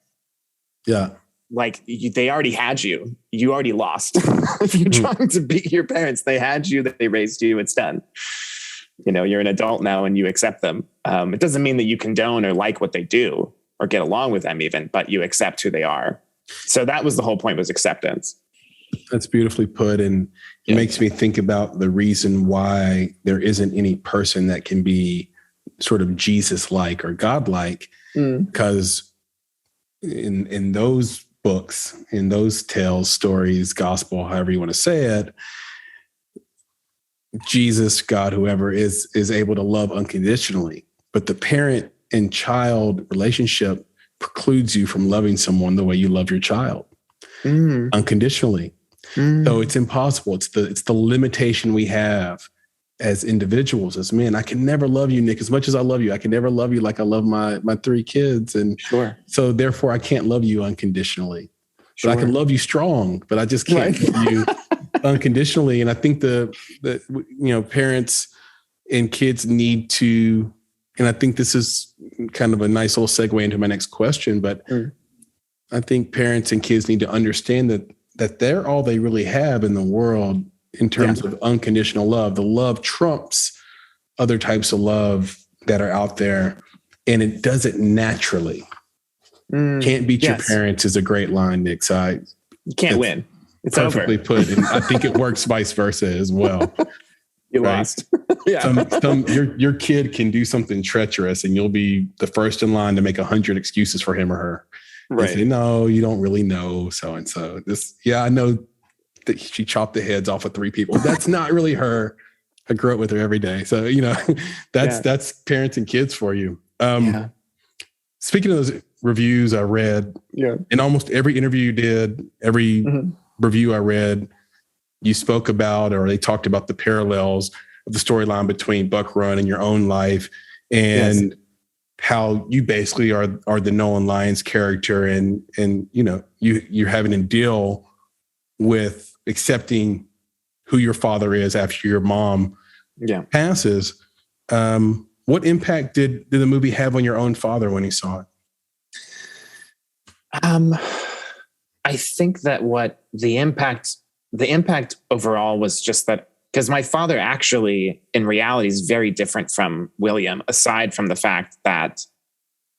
Yeah. They already had you. You already lost. If you're trying to beat your parents, they had you, they raised you, it's done. You're an adult now and you accept them. It doesn't mean that you condone or like what they do or get along with them even, but you accept who they are. So that was the whole point, was acceptance. That's beautifully put. And it makes me think about the reason why there isn't any person that can be sort of Jesus-like or God-like, because in those books, in those tales, stories, gospel, however you want to say it, Jesus, God, whoever is able to love unconditionally, but the parent and child relationship precludes you from loving someone the way you love your child unconditionally. So it's impossible. It's the limitation we have as individuals, as men. I can never love you, Nick, as much as I love you. I can never love you like I love my 3 kids. And so therefore I can't love you unconditionally. But I can love you strong, but I just can't love you unconditionally. And I think the parents and kids need to, and I think this is kind of a nice little segue into my next question, but I think parents and kids need to understand that they're all they really have in the world in terms of unconditional love. The love trumps other types of love that are out there, and it does it naturally. Can't beat your parents is a great line, Nick. So you can't win. It's perfectly over. Put. And I think it works vice versa as well. You lost. Your kid can do something treacherous and you'll be the first in line to make 100 excuses for him or her. Right. Say, no, you don't really know so-and-so. I know that she chopped the heads off of 3 people. That's not really her. I grew up with her every day. So, that's parents and kids for you. Speaking of those reviews I read, in almost every interview you did, every review I read, you spoke about, or they talked about the parallels of the storyline between Buck Run and your own life, and how you basically are the Nolan Lyons character, and you're having to deal with accepting who your father is after your mom passes. What impact did the movie have on your own father when he saw it? I think that what the impact overall was just that, because my father actually in reality is very different from William, aside from the fact that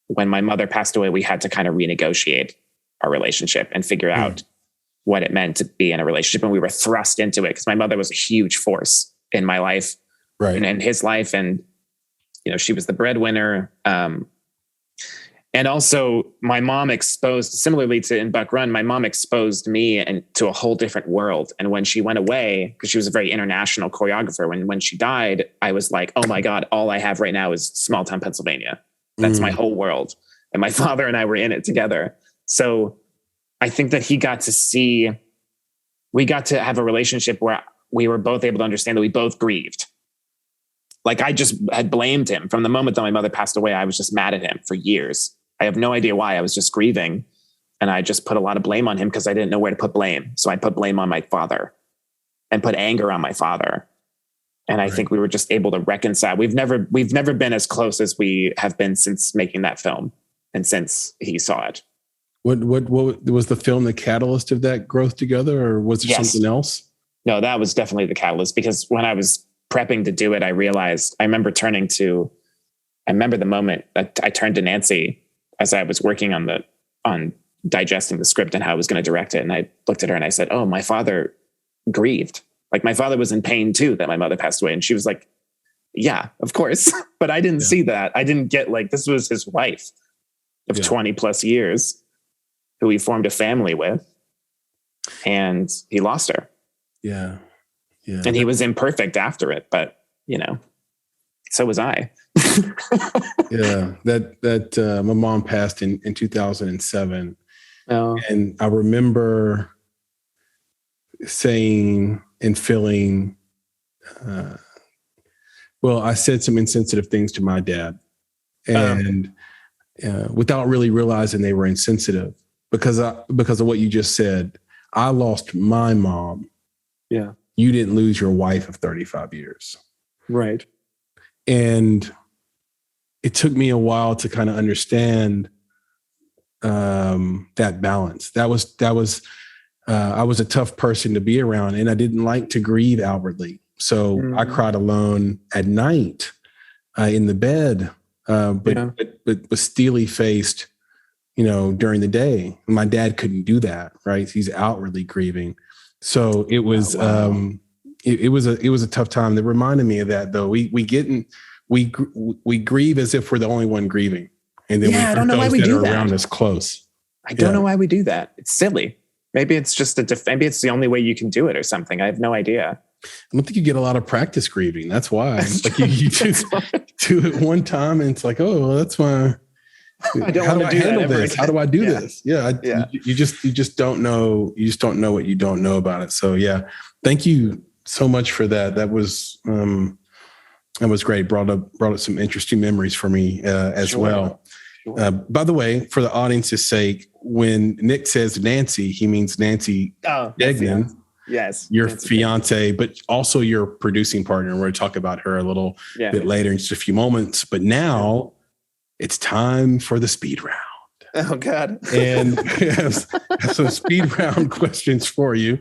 when my mother passed away, we had to kind of renegotiate our relationship and figure out what it meant to be in a relationship. And we were thrust into it because my mother was a huge force in my life, right, and in his life. And, she was the breadwinner. And also my mom exposed, similarly to in Buck Run, my mom exposed me and to a whole different world. And when she went away, because she was a very international choreographer, when she died, I was like, oh my God, all I have right now is small town Pennsylvania. That's my whole world. And my father and I were in it together. So I think that we got to have a relationship where we were both able to understand that we both grieved. Like, I just had blamed him from the moment that my mother passed away. I was just mad at him for years. I have no idea why. I was just grieving. And I just put a lot of blame on him because I didn't know where to put blame. So I put blame on my father and put anger on my father. And I think we were just able to reconcile. We've never been as close as we have been since making that film and since he saw it. What was the film the catalyst of that growth together, or was there something else? No, that was definitely the catalyst, because when I was prepping to do it, I remember the moment that I turned to Nancy as I was working on digesting the script and how I was going to direct it. And I looked at her and I said, oh, my father grieved. Like, my father was in pain too, that my mother passed away. And she was like, yeah, of course. But I didn't see that. I didn't get, like, this was his wife of 20 plus years who he formed a family with, and he lost her. Yeah. Yeah. And he was imperfect after it, but so was I. Yeah. That my mom passed in 2007. Oh. And I remember saying and feeling, I said some insensitive things to my dad, and without really realizing they were insensitive, because of what you just said. I lost my mom. Yeah. You didn't lose your wife of 35 years. Right. And it took me a while to kind of understand that balance. I was a tough person to be around, and I didn't like to grieve outwardly. So I cried alone at night in the bed, but was steely faced, during the day. My dad couldn't do that, right? He's outwardly grieving. So it was, it was a tough time. That reminded me of that, though. We grieve as if we're the only one grieving, and then I don't know why we do that. Around us close. I don't know why we do that. It's silly. Maybe it's just maybe it's the only way you can do it or something. I have no idea. I don't think you get a lot of practice grieving. That's why. Like, you just do it one time, and it's like, oh, well, that's my. I don't want to handle this. How do I do this? You just don't know. You just don't know what you don't know about it. So thank you so much for that. That was great. Brought up some interesting memories for me as well. Sure. By the way, for the audience's sake, when Nick says Nancy, he means Nancy Degnan. Yes, your fiance, but also your producing partner. We're going to talk about her a little bit later in just a few moments. But now. It's time for the speed round. Oh, God. And we have some speed round questions for you.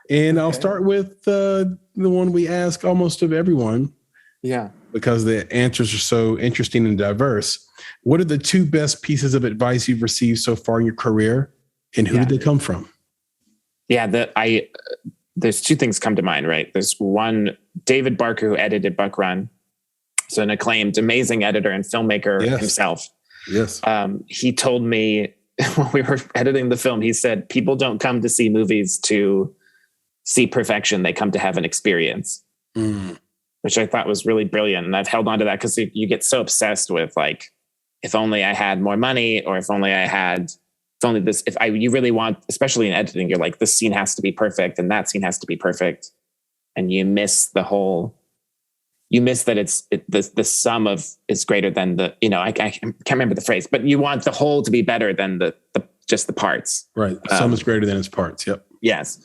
And I'll start with the one we ask almost of everyone. Yeah. Because the answers are so interesting and diverse. What are the two best pieces of advice you've received so far in your career, and who did they come from? Yeah, there's two things come to mind, right? There's one, David Barker, who edited Buck Run. So an acclaimed, amazing editor and filmmaker himself. Yes. He told me when we were editing the film, he said, people don't come to see movies to see perfection. They come to have an experience, which I thought was really brilliant. And I've held on to that because you get so obsessed with, like, if only I had more money, or if only this, you really want, especially in editing, you're like, this scene has to be perfect and that scene has to be perfect. And you miss that the sum of is greater than the, I can't remember the phrase, but you want the whole to be better than the just the parts. Right. The sum is greater than its parts. Yep. Yes.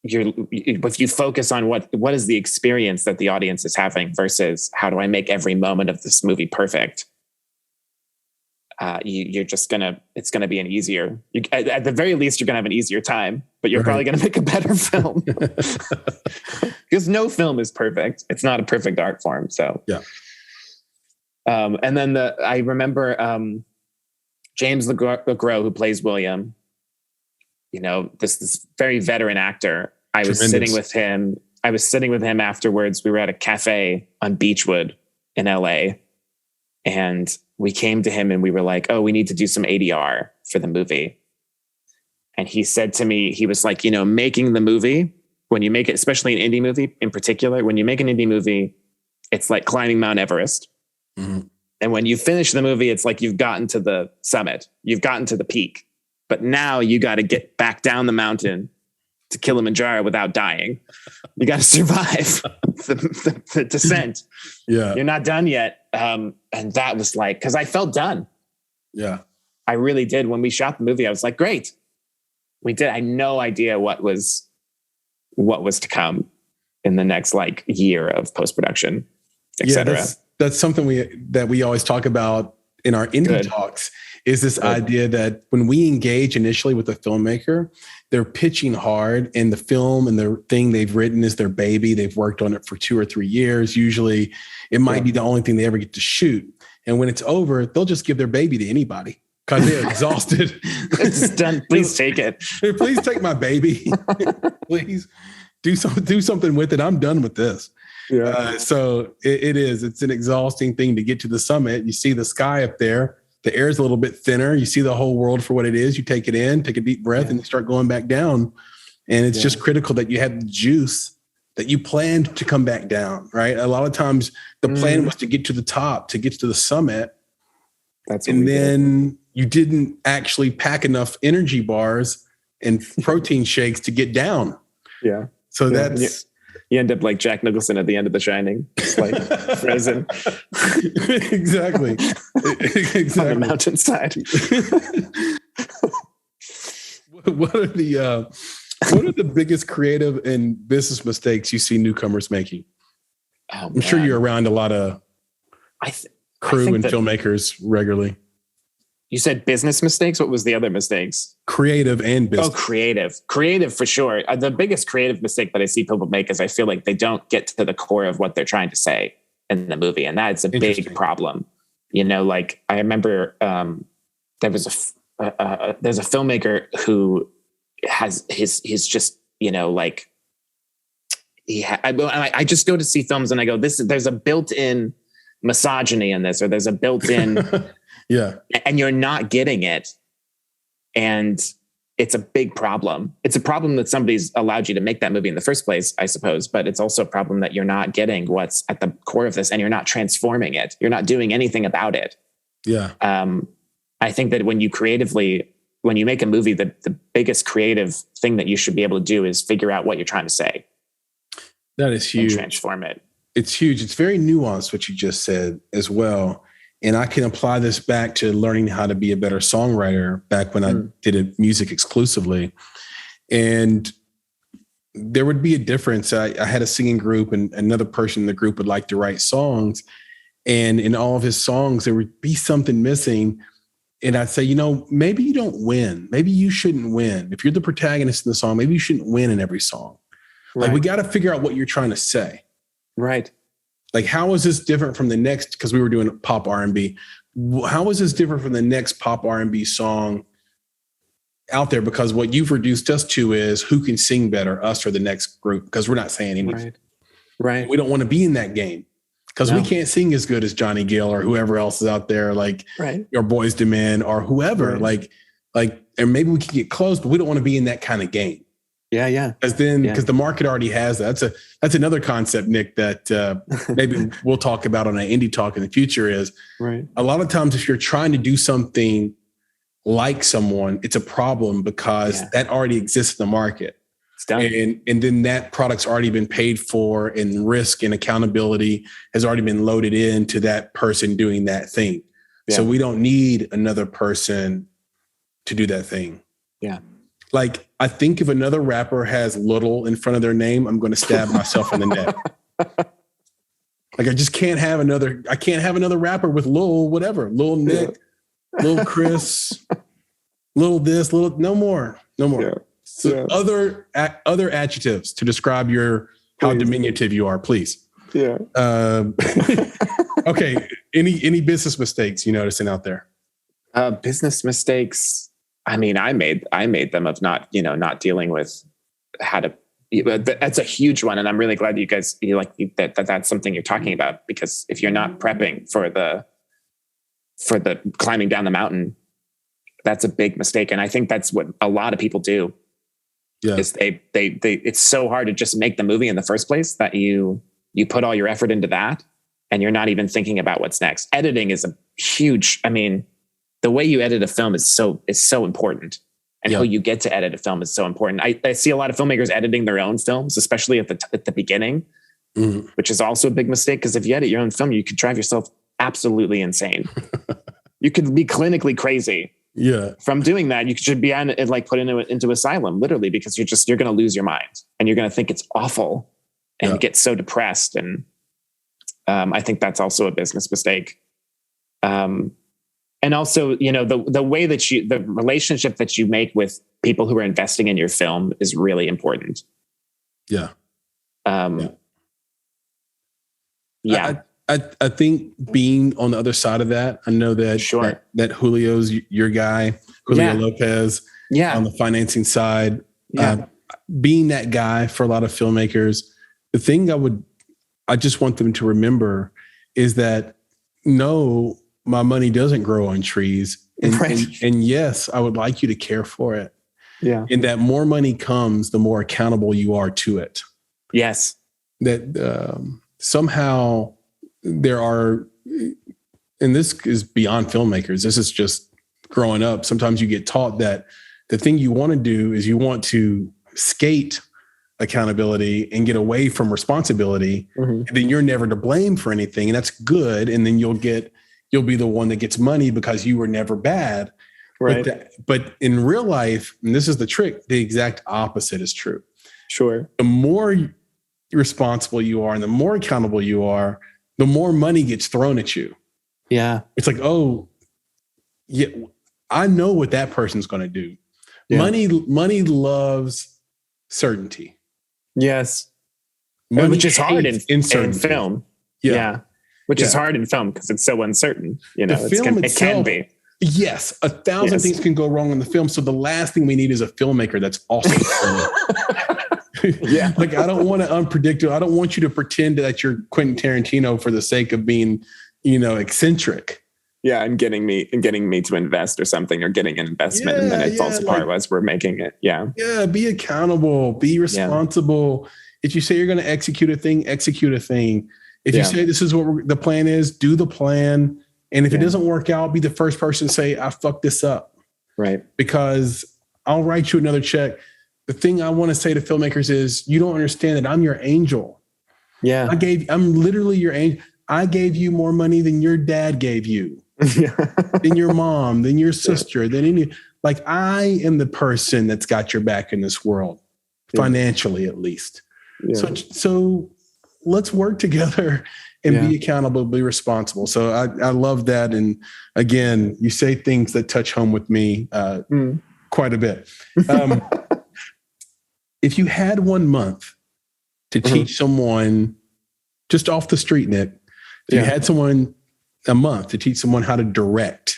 If you focus on what is the experience that the audience is having versus how do I make every moment of this movie perfect, it's gonna be an easier. At the very least, you're gonna have an easier time, but you're probably gonna make a better film because no film is perfect. It's not a perfect art form. So yeah. And then I remember James LeGros, who plays William. this very veteran actor. I was Tremendous. sitting with him afterwards. We were at a cafe on Beechwood in LA, and we came to him and we were like, oh, we need to do some ADR for the movie. And he said to me, he was like, making the movie, when you make it, especially an indie movie in particular, when you make an indie movie, it's like climbing Mount Everest. Mm-hmm. And when you finish the movie, it's like you've gotten to the summit, you've gotten to the peak, but now you got to get back down the mountain to Kilimanjaro without dying. You got to survive the descent. Yeah. You're not done yet. And that was like, because I felt done. Yeah. I really did. When we shot the movie, I was like, great. We did. I had no idea what was to come in the next like year of post-production, et cetera. That's something we always talk about in our indie talks, is this idea that when we engage initially with a filmmaker, they're pitching hard, and the film and the thing they've written is their baby. They've worked on it for 2 or 3 years. Usually it might be the only thing they ever get to shoot. And when it's over, they'll just give their baby to anybody because they're exhausted. It's done. Please take it. Please take my baby. Please do something with it. I'm done with this. Yeah. So it's an exhausting thing to get to the summit. You see the sky up there. The air is a little bit thinner. You see the whole world for what it is. You take it in, take a deep breath, and you start going back down. And it's just critical that you have the juice that you planned to come back down, right? A lot of times the plan was to get to the top, to get to the summit. And then you didn't actually pack enough energy bars and protein shakes to get down. Yeah. So that's... You end up like Jack Nicholson at the end of The Shining, like frozen. Exactly. On the mountainside. What are the biggest creative and business mistakes you see newcomers making? I'm sure you're around a lot of crew and filmmakers regularly. You said business mistakes? What was the other mistakes? Creative and business. Oh, creative for sure. The biggest creative mistake that I see people make is I feel like they don't get to the core of what they're trying to say in the movie. And that's a big problem. Like I remember there's a filmmaker who has he's just, like I just go to see films and I go, there's a built-in misogyny in this, or there's a built-in yeah. And you're not getting it. And it's a big problem. It's a problem that somebody's allowed you to make that movie in the first place, I suppose. But it's also a problem that you're not getting what's at the core of this, and you're not transforming it. You're not doing anything about it. Yeah. I think that when you make a movie, the biggest creative thing that you should be able to do is figure out what you're trying to say. That is huge. And transform it. It's huge. It's very nuanced what you just said as well. And I can apply this back to learning how to be a better songwriter back when I did music exclusively. And there would be a difference. I had a singing group, and another person in the group would like to write songs. And in all of his songs, there would be something missing. And I'd say, maybe you don't win. Maybe you shouldn't win. If you're the protagonist in the song, maybe you shouldn't win in every song. Right. Like, we got to figure out what you're trying to say. Right. Like, how is this different from the next? Because we were doing pop R&B. How is this different from the next pop R&B song out there? Because what you've reduced us to is who can sing better, us or the next group, because we're not saying anything. Right. We don't want to be in that game because we can't sing as good as Johnny Gill or whoever else is out there, like your Boyz II Men or whoever. Right. Like, and maybe we can get close, but we don't want to be in that kind of game. Yeah. Because the market already has that. That's another concept, Nick, that maybe we'll talk about on an indie talk in the future. Is a lot of times if you're trying to do something like someone, it's a problem because that already exists in the market. It's done. And then that product's already been paid for, and risk and accountability has already been loaded into that person doing that thing. Yeah. So we don't need another person to do that thing. Yeah. Like, I think if another rapper has Little in front of their name, I'm going to stab myself in the neck. Like, I can't have another rapper with Lil whatever. Lil Nick, Lil Chris, Lil this, Lil, no more. Yeah. So other adjectives to describe how diminutive you are, please. Yeah. Okay. Any business mistakes you noticing out there? Business mistakes. I mean, I made them of not dealing with how to, that's a huge one. And I'm really glad that's something you're talking about, because if you're not prepping for the climbing down the mountain, that's a big mistake. And I think that's what a lot of people do. Yeah. Is they it's so hard to just make the movie in the first place that you put all your effort into that and you're not even thinking about what's next. Editing is a huge, I mean, the way you edit a film is so important. And how you get to edit a film is so important. I see a lot of filmmakers editing their own films, especially at the beginning, which is also a big mistake. Because if you edit your own film, you could drive yourself absolutely insane. You could be clinically crazy. Yeah. From doing that, you should be put into asylum, literally, because you're going to lose your mind and you're going to think it's awful and get so depressed. And I think that's also a business mistake. And also, the way that the relationship that you make with people who are investing in your film is really important. Yeah. I think being on the other side of that, I know that that Julio's your guy, Julio Lopez, on the financing side, being that guy for a lot of filmmakers. The thing I just want them to remember is that no, my money doesn't grow on trees, and yes, I would like you to care for it. Yeah, and that more money comes, the more accountable you are to it. Yes, that somehow. There are, and this is beyond filmmakers, this is just growing up. Sometimes you get taught that the thing you want to do is you want to skate accountability and get away from responsibility. And then you're never to blame for anything. And that's good. And then you'll be the one that gets money because you were never bad. Right. But in real life, and this is the trick, the exact opposite is true. Sure. The more responsible you are and the more accountable you are, the more money gets thrown at you. Yeah. It's like, oh, yeah, I know what that person's going to do. Yeah. Money loves certainty. Yes. Which is hard in film. Yeah. Which is hard in film because it's so uncertain. It can be. Yes. 1,000 things can go wrong in the film. So the last thing we need is a filmmaker that's also yeah. Like, I don't want to unpredictable. I don't want you to pretend that you're Quentin Tarantino for the sake of being, eccentric. Yeah. And getting me to invest or something, or getting an investment and then it falls apart as we're making it. Yeah. Yeah. Be accountable, be responsible. If you say you're going to execute a thing, execute a thing. If you say this is what the plan is, do the plan. And if it doesn't work out, be the first person to say, I fucked this up. Right. Because I'll write you another check. The thing I want to say to filmmakers is you don't understand that I'm your angel. Yeah. I'm literally your angel. I gave you more money than your dad gave you, than your mom, than your sister, than I am the person that's got your back in this world, financially at least. Yeah. So let's work together and be accountable, be responsible. So I love that. And again, you say things that touch home with me quite a bit. If you had 1 month to teach someone just off the street, Nick, if you had a month to teach someone how to direct,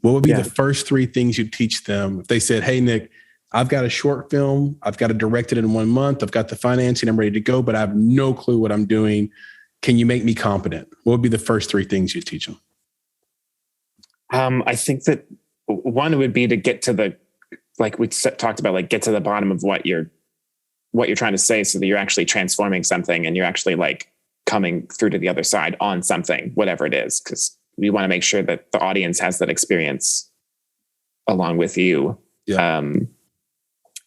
what would be the first 3 things you'd teach them? If they said, hey, Nick, I've got a short film, I've got to direct it in 1 month, I've got the financing, I'm ready to go, but I have no clue what I'm doing. Can you make me competent? What would be the first 3 things you'd teach them? I think that one would be to get to the, like we talked about, get to the bottom of what you're trying to say, so that you're actually transforming something and you're actually coming through to the other side on something, whatever it is. Cause we want to make sure that the audience has that experience along with you. Yeah.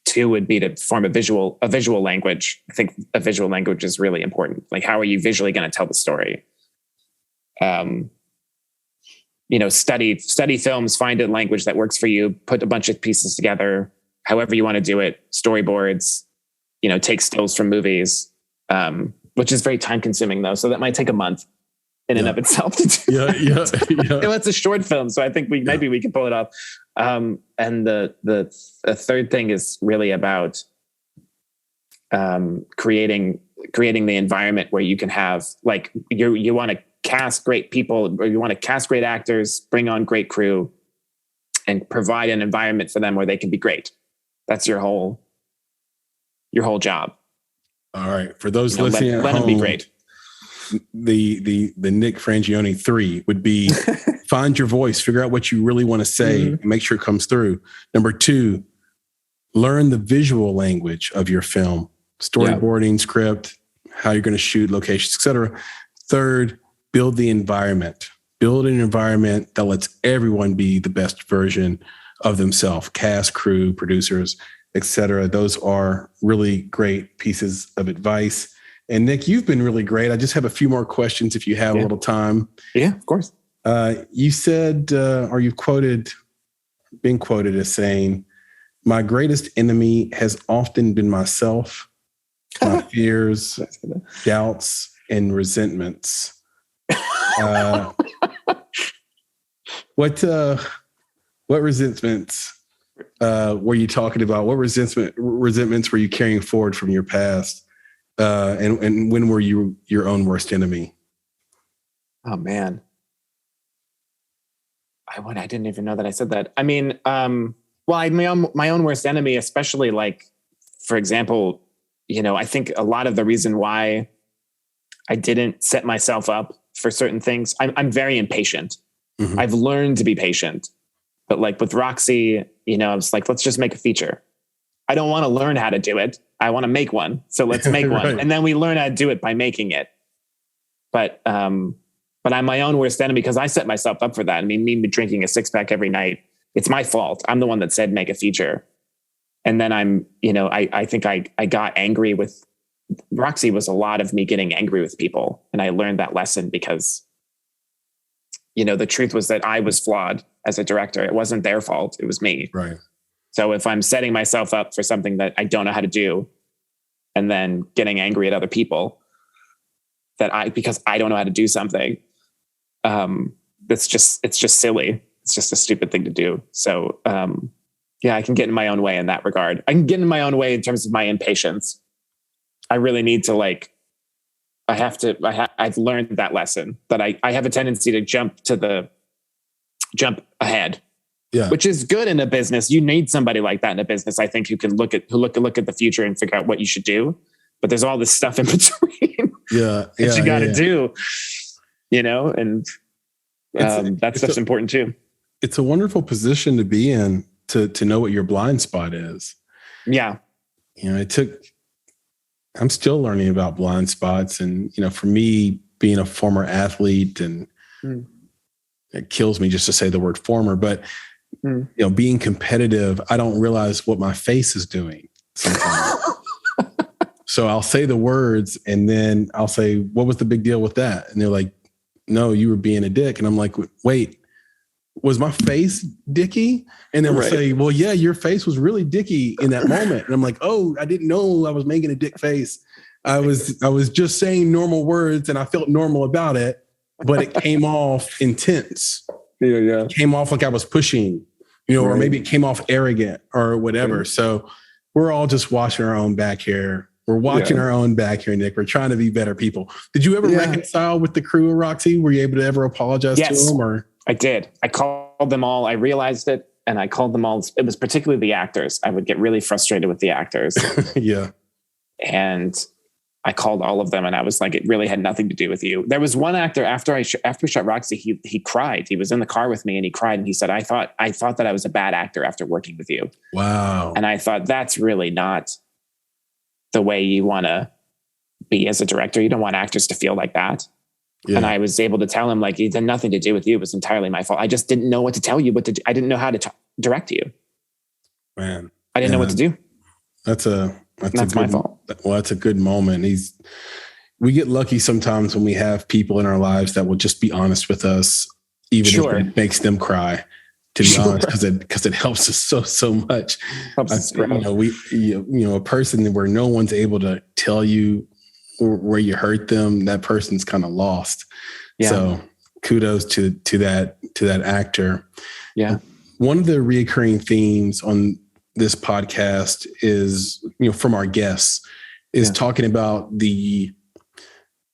2 would be to form a visual language. I think a visual language is really important. Like, how are you visually going to tell the story? Study films, find a language that works for you, put a bunch of pieces together, however you want to do it, storyboards, take stills from movies, which is very time consuming though. So that might take a month in and of itself to do. Well, it's a short film. So I think maybe we can pull it off. And the third thing is really about creating the environment where you can have, you want to cast great people, or you want to cast great actors, bring on great crew, and provide an environment for them where they can be great. That's your whole job. All right. For those listening at let home, them be great. The Nick Frangione 3 would be find your voice, figure out what you really want to say, and make sure it comes through. Number 2, learn the visual language of your film, storyboarding, script, how you're going to shoot, locations, etc. 3rd, build the environment. Build an environment that lets everyone be the best version of themselves, cast, crew, producers, etc. Those are really great pieces of advice. And Nick, you've been really great. I just have a few more questions if you have a little time. Yeah, of course. You said, or you've been quoted as saying, my greatest enemy has often been myself, my fears, doubts, and resentments. What resentments were you talking about? What resentments were you carrying forward from your past? And when were you your own worst enemy? Oh man, I didn't even know that I said that. I mean, my own worst enemy, especially like, for example, I think a lot of the reason why I didn't set myself up for certain things, I'm very impatient. Mm-hmm. I've learned to be patient, but like with Roxy, I was like, let's just make a feature. I don't want to learn how to do it. I want to make one. So let's make one. Right. And then we learn how to do it by making it. But I'm my own worst enemy because I set myself up for that. I mean, me drinking a 6-pack every night, it's my fault. I'm the one that said make a feature. And then I think I got angry with Roxy was a lot of me getting angry with people. And I learned that lesson because, the truth was that I was flawed as a director. It wasn't their fault. It was me. Right. So if I'm setting myself up for something that I don't know how to do and then getting angry at other people because I don't know how to do something, it's just silly. It's just a stupid thing to do. So, I can get in my own way in that regard. I can get in my own way in terms of my impatience. I really need to I've learned that lesson that I have a tendency to jump ahead. Yeah. Which is good in a business. You need somebody like that in a business, I think, who can look at the future and figure out what you should do. But there's all this stuff in between that you got to do, and that stuff's important too. It's a wonderful position to be in to know what your blind spot is. Yeah. I'm still learning about blind spots. And, for me, being a former athlete, and it kills me just to say the word former, but, being competitive, I don't realize what my face is doing sometimes. So I'll say the words and then I'll say, what was the big deal with that? And they're like, no, you were being a dick. And I'm like, wait, was my face dicky? And they will say, well, yeah, your face was really dicky in that moment. And I'm like, oh, I didn't know I was making a dick face. I was just saying normal words and I felt normal about it, but it came off intense. Yeah. It came off like I was pushing, or maybe it came off arrogant or whatever. Right. So we're all just washing our own back here. We're watching our own back here, Nick. We're trying to be better people. Did you ever reconcile with the crew of Roxy? Were you able to ever apologize to them? Or I did. I called them all. I realized it, and I called them all. It was particularly the actors. I would get really frustrated with the actors. Yeah. And I called all of them, and I was like, it really had nothing to do with you. There was one actor after we shot Roxy, he cried. He was in the car with me and he cried and he said, I thought that I was a bad actor after working with you. Wow. And I thought, that's really not the way you want to be as a director. You don't want actors to feel like that. Yeah. And I was able to tell him, like, it had nothing to do with you. It was entirely my fault. I just didn't know what to tell you, I didn't know how to direct you. Man, I didn't know what to do. That's my fault. Well, that's a good moment. We get lucky sometimes when we have people in our lives that will just be honest with us, even if it makes them cry, to be honest, because it helps us so much. A person where no one's able to tell you where you hurt them, that person's kind of lost. Yeah. So kudos to that actor. Yeah. One of the reoccurring themes on this podcast is, from our guests, is talking about the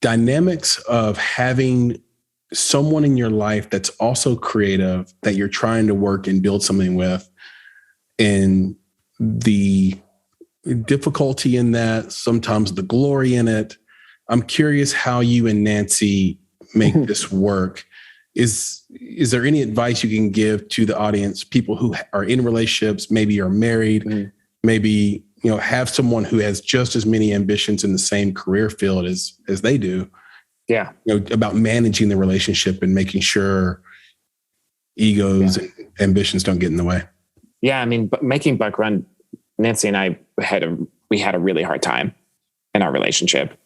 dynamics of having someone in your life that's also creative that you're trying to work and build something with, and the difficulty in that, sometimes the glory in it. I'm curious how you and Nancy make this work. Is there any advice you can give to the audience, people who are in relationships, maybe are married, maybe, have someone who has just as many ambitions in the same career field as they do? Yeah. About managing the relationship and making sure egos and ambitions don't get in the way. Yeah. I mean, making Buck Run, Nancy and I had a really hard time in our relationship.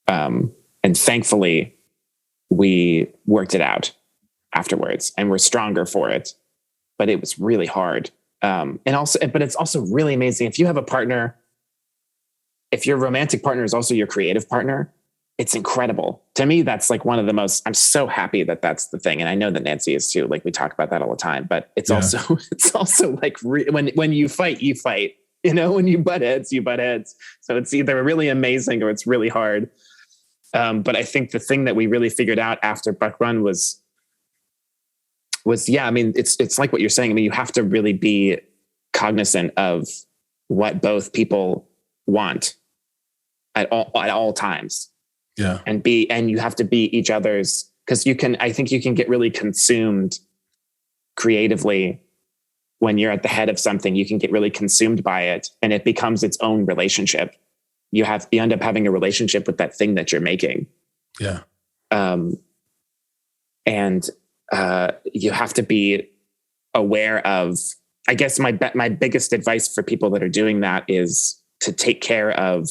And thankfully we worked it out afterwards and we're stronger for it, but it was really hard. But it's also really amazing. If you have a partner, if your romantic partner is also your creative partner, it's incredible. To me, that's like one of the most, I'm so happy that that's the thing. And I know that Nancy is too, like we talk about that all the time, but it's also like when you fight, you fight, when you butt heads, you butt heads. So it's either really amazing or it's really hard. But I think the thing that we really figured out after Buck Run was I mean, it's like what you're saying. I mean, you have to really be cognizant of what both people want at all times. Yeah. And you have to be each other's, because I think you can get really consumed creatively when you're at the head of something. You can get really consumed by it and it becomes its own relationship. You end up having a relationship with that thing that you're making. Yeah. And you have to be aware of, I guess my biggest advice for people that are doing that is to take care of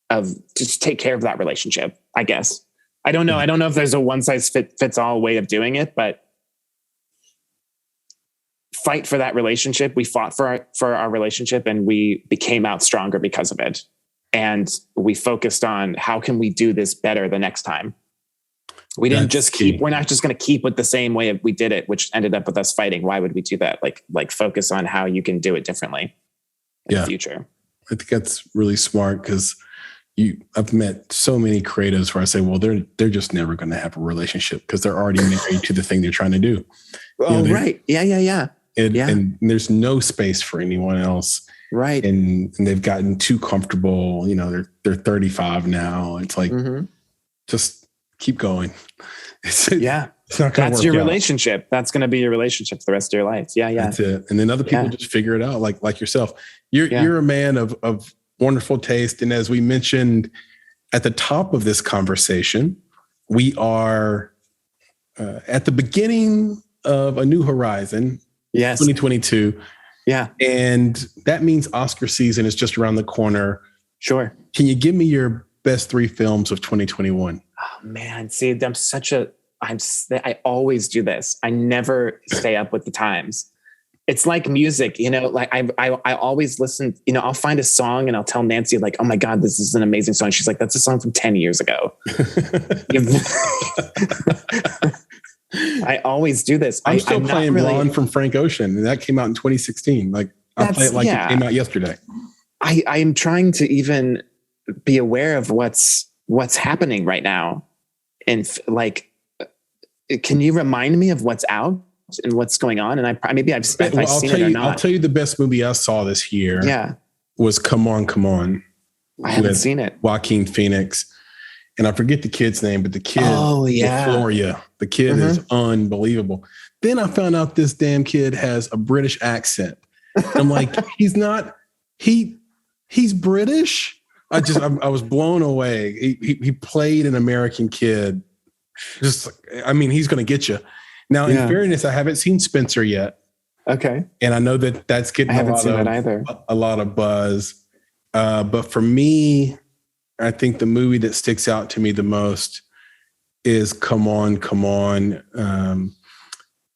that relationship, I guess. I don't know. I don't know if there's a one size fits all way of doing it, but fight for that relationship. We fought for our relationship and we became out stronger because of it. And we focused on how can we do this better the next time? We didn't we're not just going to keep with the same way we did it, which ended up with us fighting. Why would we do that? Like focus on how you can do it differently in the future. I think that's really smart because I've met so many creatives where I say, well, they're just never going to have a relationship because they're already married to the thing they're trying to do. Oh, right. Yeah. And there's no space for anyone else. Right. And they've gotten too comfortable. They're 35 now. It's like, just keep going. It's not going to work your out. Relationship. That's going to be your relationship for the rest of your life. Yeah. That's it. And then other people just figure it out like yourself. You're a man of wonderful taste. And as we mentioned at the top of this conversation, we are at the beginning of a new horizon. Yes. 2022. Yeah. And that means Oscar season is just around the corner. Sure. Can you give me your best 3 films of 2021? Oh man. See, I always do this. I never stay up with the times. It's like music, like I always listen, I'll find a song and I'll tell Nancy like, oh my God, this is an amazing song. She's like, that's a song from 10 years ago. I always do this. I'm still playing Blonde from Frank Ocean, and that came out in 2016. Like I play it like it came out yesterday. I am trying to even be aware of what's happening right now. And like, can you remind me of what's out and what's going on? And I've seen it or not. I'll tell you the best movie I saw this year. Yeah. Was Come On, Come On. I haven't seen it. Joaquin Phoenix. And I forget the kid's name, but the kid, Gloria, the kid is unbelievable. Then I found out this damn kid has a British accent. I'm like, he's British. I was blown away. He played an American kid. He's going to get you. Now, in fairness, I haven't seen Spencer yet. Okay. And I know that's getting a lot of buzz. But for me, I think the movie that sticks out to me the most is Come On, Come On.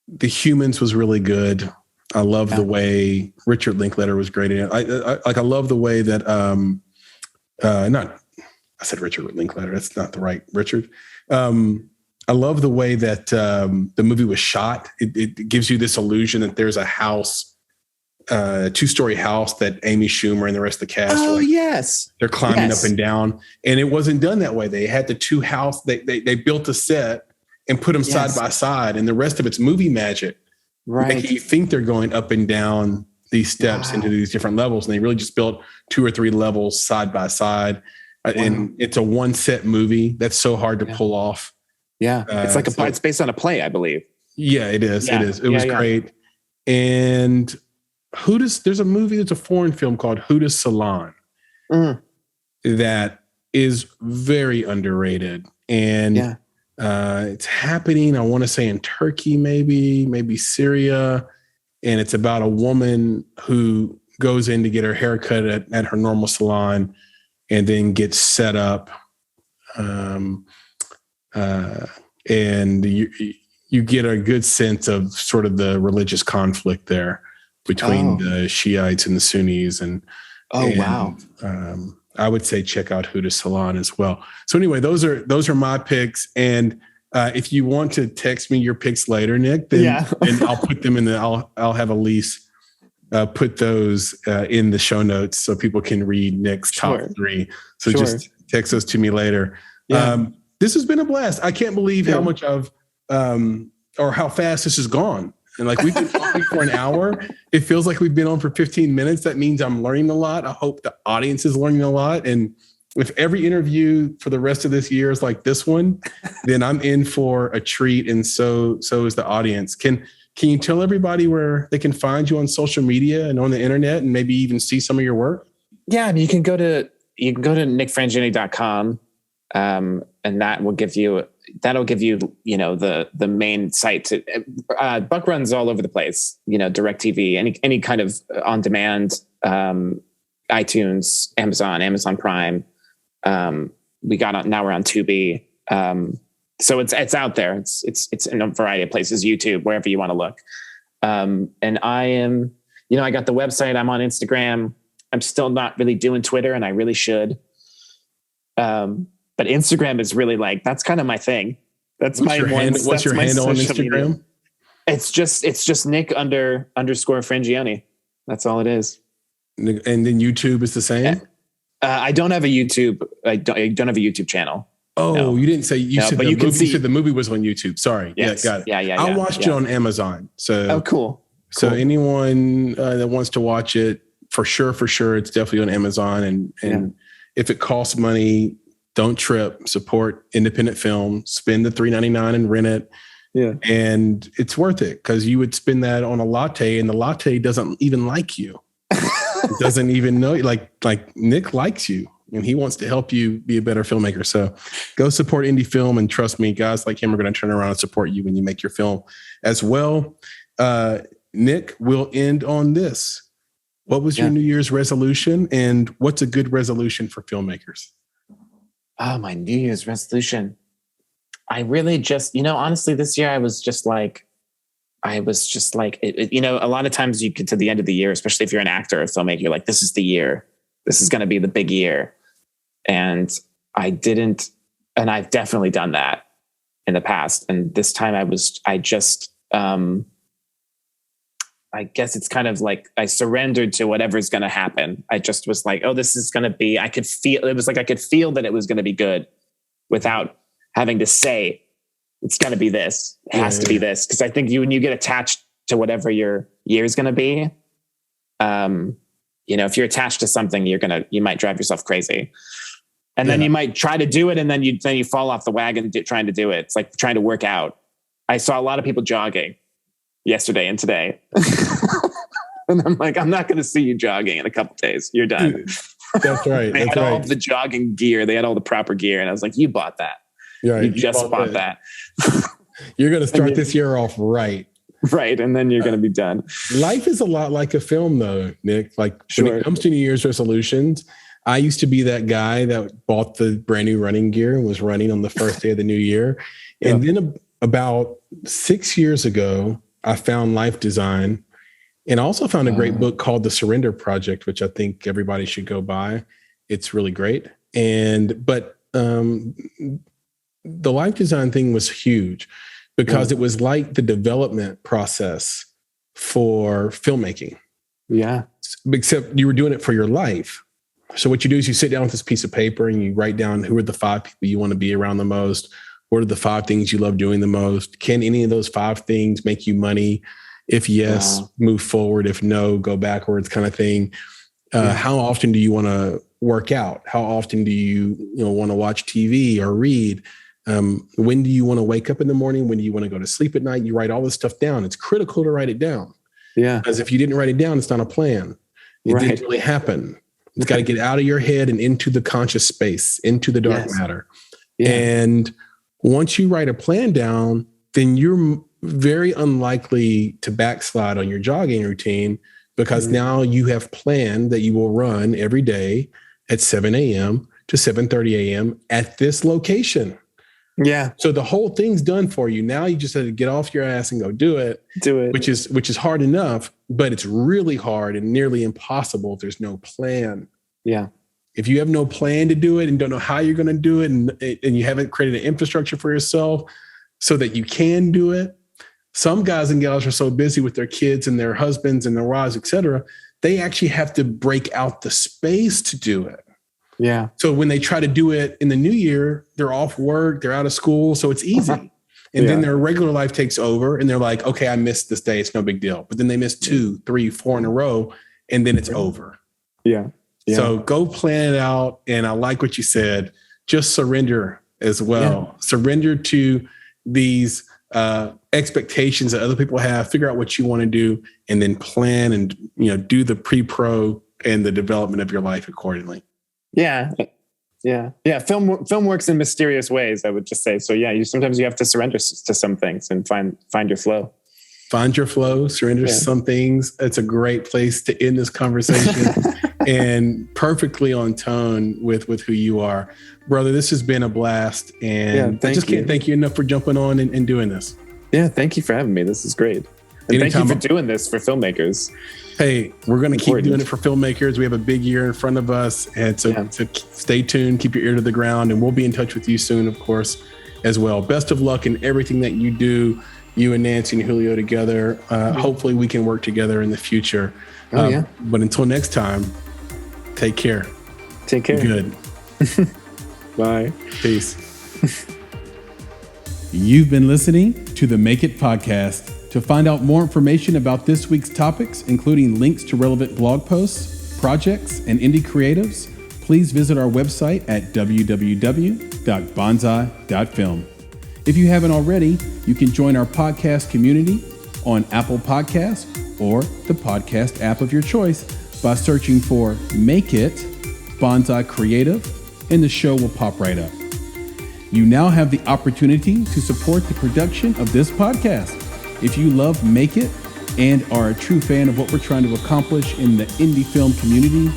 The Humans was really good. I love the way Richard Linklater was great in it. I love the way that I said Richard Linklater. That's not the right Richard. I love the way that the movie was shot. It gives you this illusion that there's a house two-story house that Amy Schumer and the rest of the cast are like, yes, they're climbing up and down, and it wasn't done that way. They had the two house. They built a set and put them side by side, and the rest of it's movie magic. Right. Making you think they're going up and down these steps into these different levels, and they really just built 2 or 3 levels side by side. And it's a one set movie that's so hard to pull off. Yeah, it's like it's based on a play, I believe. Yeah, it is. Yeah. It is. It was great. And there's a movie that's a foreign film called Huda's Salon that is very underrated. And it's happening, I want to say in Turkey, maybe Syria. And it's about a woman who goes in to get her haircut at her normal salon and then gets set up. And you get a good sense of sort of the religious conflict there between the Shiites and the Sunnis. I would say check out Huda's Salon as well. So anyway, those are my picks. And if you want to text me your picks later, Nick, then and I'll put them in I'll have Elise put those in the show notes so people can read Nick's top 3. So just text those to me later. Yeah. This has been a blast. I can't believe how much or how fast this has gone. And like we've been talking for an hour. It feels like we've been on for 15 minutes. That means I'm learning a lot. I hope the audience is learning a lot. And if every interview for the rest of this year is like this one, then I'm in for a treat. And so is the audience. Can you tell everybody where they can find you on social media and on the internet and maybe even see some of your work? Yeah, I mean, you can go to nickfrangione.com. And that'll give you, the main site to, Buck runs all over the place, DirecTV, any kind of on demand, iTunes, Amazon Prime. Now we're on Tubi. So it's out there. It's in a variety of places, YouTube, wherever you want to look. And I am, I got the website, I'm on Instagram. I'm still not really doing Twitter, and I really should. But Instagram is really that's kind of my thing. That's what's your handle on Instagram? Media. It's just Nick __ Frangione. That's all it is. And then YouTube is the same. I don't have a YouTube. I don't have a YouTube channel. Oh, no. You didn't say you said the movie. You said the movie was on YouTube. Sorry. Yes. Yeah, got it. Yeah. I watched it on Amazon. So cool. So anyone that wants to watch it, for sure, it's definitely on Amazon. And if it costs money, don't trip. Support independent film. Spend the $3.99 and rent it. Yeah, and it's worth it because you would spend that on a latte, and the latte doesn't even like you. It doesn't even know you. Like Nick likes you, and he wants to help you be a better filmmaker. So go support indie film, and trust me, guys like him are going to turn around and support you when you make your film as well. Nick, we'll end on this. What was your New Year's resolution, and what's a good resolution for filmmakers? Oh, my New Year's resolution. I really just, honestly, this year a lot of times you get to the end of the year, especially if you're an actor or filmmaker, you're like, this is the year. This is going to be the big year. And I've definitely done that in the past. And this time I guess it's kind of like I surrendered to whatever's going to happen. I just was like, oh, this is going to be, I could feel that it was going to be good without having to say, it's going to be this, it has to be this. Cause I think when you get attached to whatever your year is going to be, if you're attached to something, you might drive yourself crazy. And then you might try to do it. And then you fall off the wagon trying to do it. It's like trying to work out. I saw a lot of people jogging yesterday and today. And I'm like, I'm not going to see you jogging in a couple of days. You're done. That's right. They had all the jogging gear. They had all the proper gear. And I was like, you bought that. Right. You just bought that. You're going to start this year off right. Right. And then you're going to be done. Life is a lot like a film though, Nick. Like when it comes to New Year's resolutions, I used to be that guy that bought the brand new running gear and was running on the first day of the new year. And then about 6 years ago, I found life design, and I also found a great book called The Surrender Project, which I think everybody should go buy. It's really great. But the life design thing was huge because it was like the development process for filmmaking. Yeah. Except you were doing it for your life. So what you do is you sit down with this piece of paper and you write down who are the 5 people you want to be around the most. What are the 5 things you love doing the most? Can any of those 5 things make you money? If yes, move forward. If no, go backwards, kind of thing. How often do you want to work out? How often do you want to watch TV or read? When do you want to wake up in the morning? When do you want to go to sleep at night? You write all this stuff down. It's critical to write it down. Yeah. Because if you didn't write it down, it's not a plan. It didn't really happen. It's got to get out of your head and into the conscious space, into the dark matter. Yeah. And once you write a plan down, then you're very unlikely to backslide on your jogging routine, because now you have planned that you will run every day at 7 a.m. to 7:30 a.m. at this location. Yeah. So the whole thing's done for you. Now you just have to get off your ass and go do it. Which is hard enough, but it's really hard and nearly impossible if there's no plan. Yeah. If you have no plan to do it and don't know how you're going to do it, and you haven't created an infrastructure for yourself so that you can do it. Some guys and gals are so busy with their kids and their husbands and their wives, et cetera, they actually have to break out the space to do it. Yeah. So when they try to do it in the new year, they're off work, they're out of school, so it's easy. And then their regular life takes over and they're like, okay, I missed this day. It's no big deal. But then they miss 2, 3, 4 in a row, and then it's over. Yeah. So go plan it out. And I like what you said. Just surrender as well. Yeah. Surrender to these expectations that other people have. Figure out what you want to do, and then plan and do the pre-pro and the development of your life accordingly. Yeah. Film works in mysterious ways, I would just say. So sometimes you have to surrender to some things and find your flow. Find your flow, surrender to some things. It's a great place to end this conversation and perfectly on tone with who you are. Brother, this has been a blast. And I just can't thank you enough for jumping on and doing this. Yeah, thank you for having me. This is great. And thank you for doing this for Filmmakers. Hey, we're going to keep doing it for Filmmakers. We have a big year in front of us. And so stay tuned, keep your ear to the ground, and we'll be in touch with you soon, of course, as well. Best of luck in everything that you do. You and Nancy and Julio together. Hopefully we can work together in the future. But until next time, take care. Take care. Good. Bye. Peace. You've been listening to the Make It podcast. To find out more information about this week's topics, including links to relevant blog posts, projects, and indie creatives, please visit our website at www.bonsai.film. If you haven't already, you can join our podcast community on Apple Podcasts or the podcast app of your choice by searching for Make It Bonsai Creative, and the show will pop right up. You now have the opportunity to support the production of this podcast. If you love Make It and are a true fan of what we're trying to accomplish in the indie film community,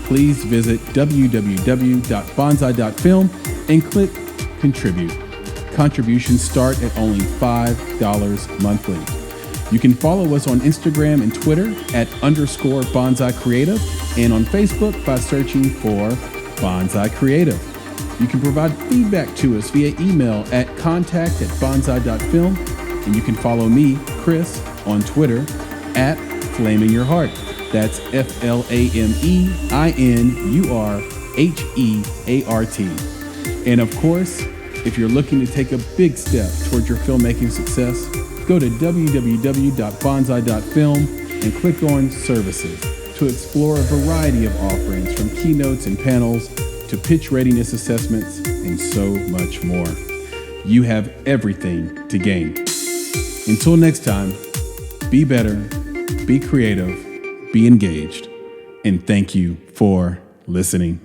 please visit www.bonsai.film and click Contribute. Contributions start at only $5 monthly. You can follow us on Instagram and Twitter at _Bonsai Creative, and on Facebook by searching for Bonsai Creative. You can provide feedback to us via email at contact@bonsai.film, and you can follow me, Chris, on Twitter at Flaming Your Heart. That's FLAMEINURHEART. And of course, if you're looking to take a big step towards your filmmaking success, go to www.bonsai.film and click on Services to explore a variety of offerings, from keynotes and panels to pitch readiness assessments and so much more. You have everything to gain. Until next time, be better, be creative, be engaged, and thank you for listening.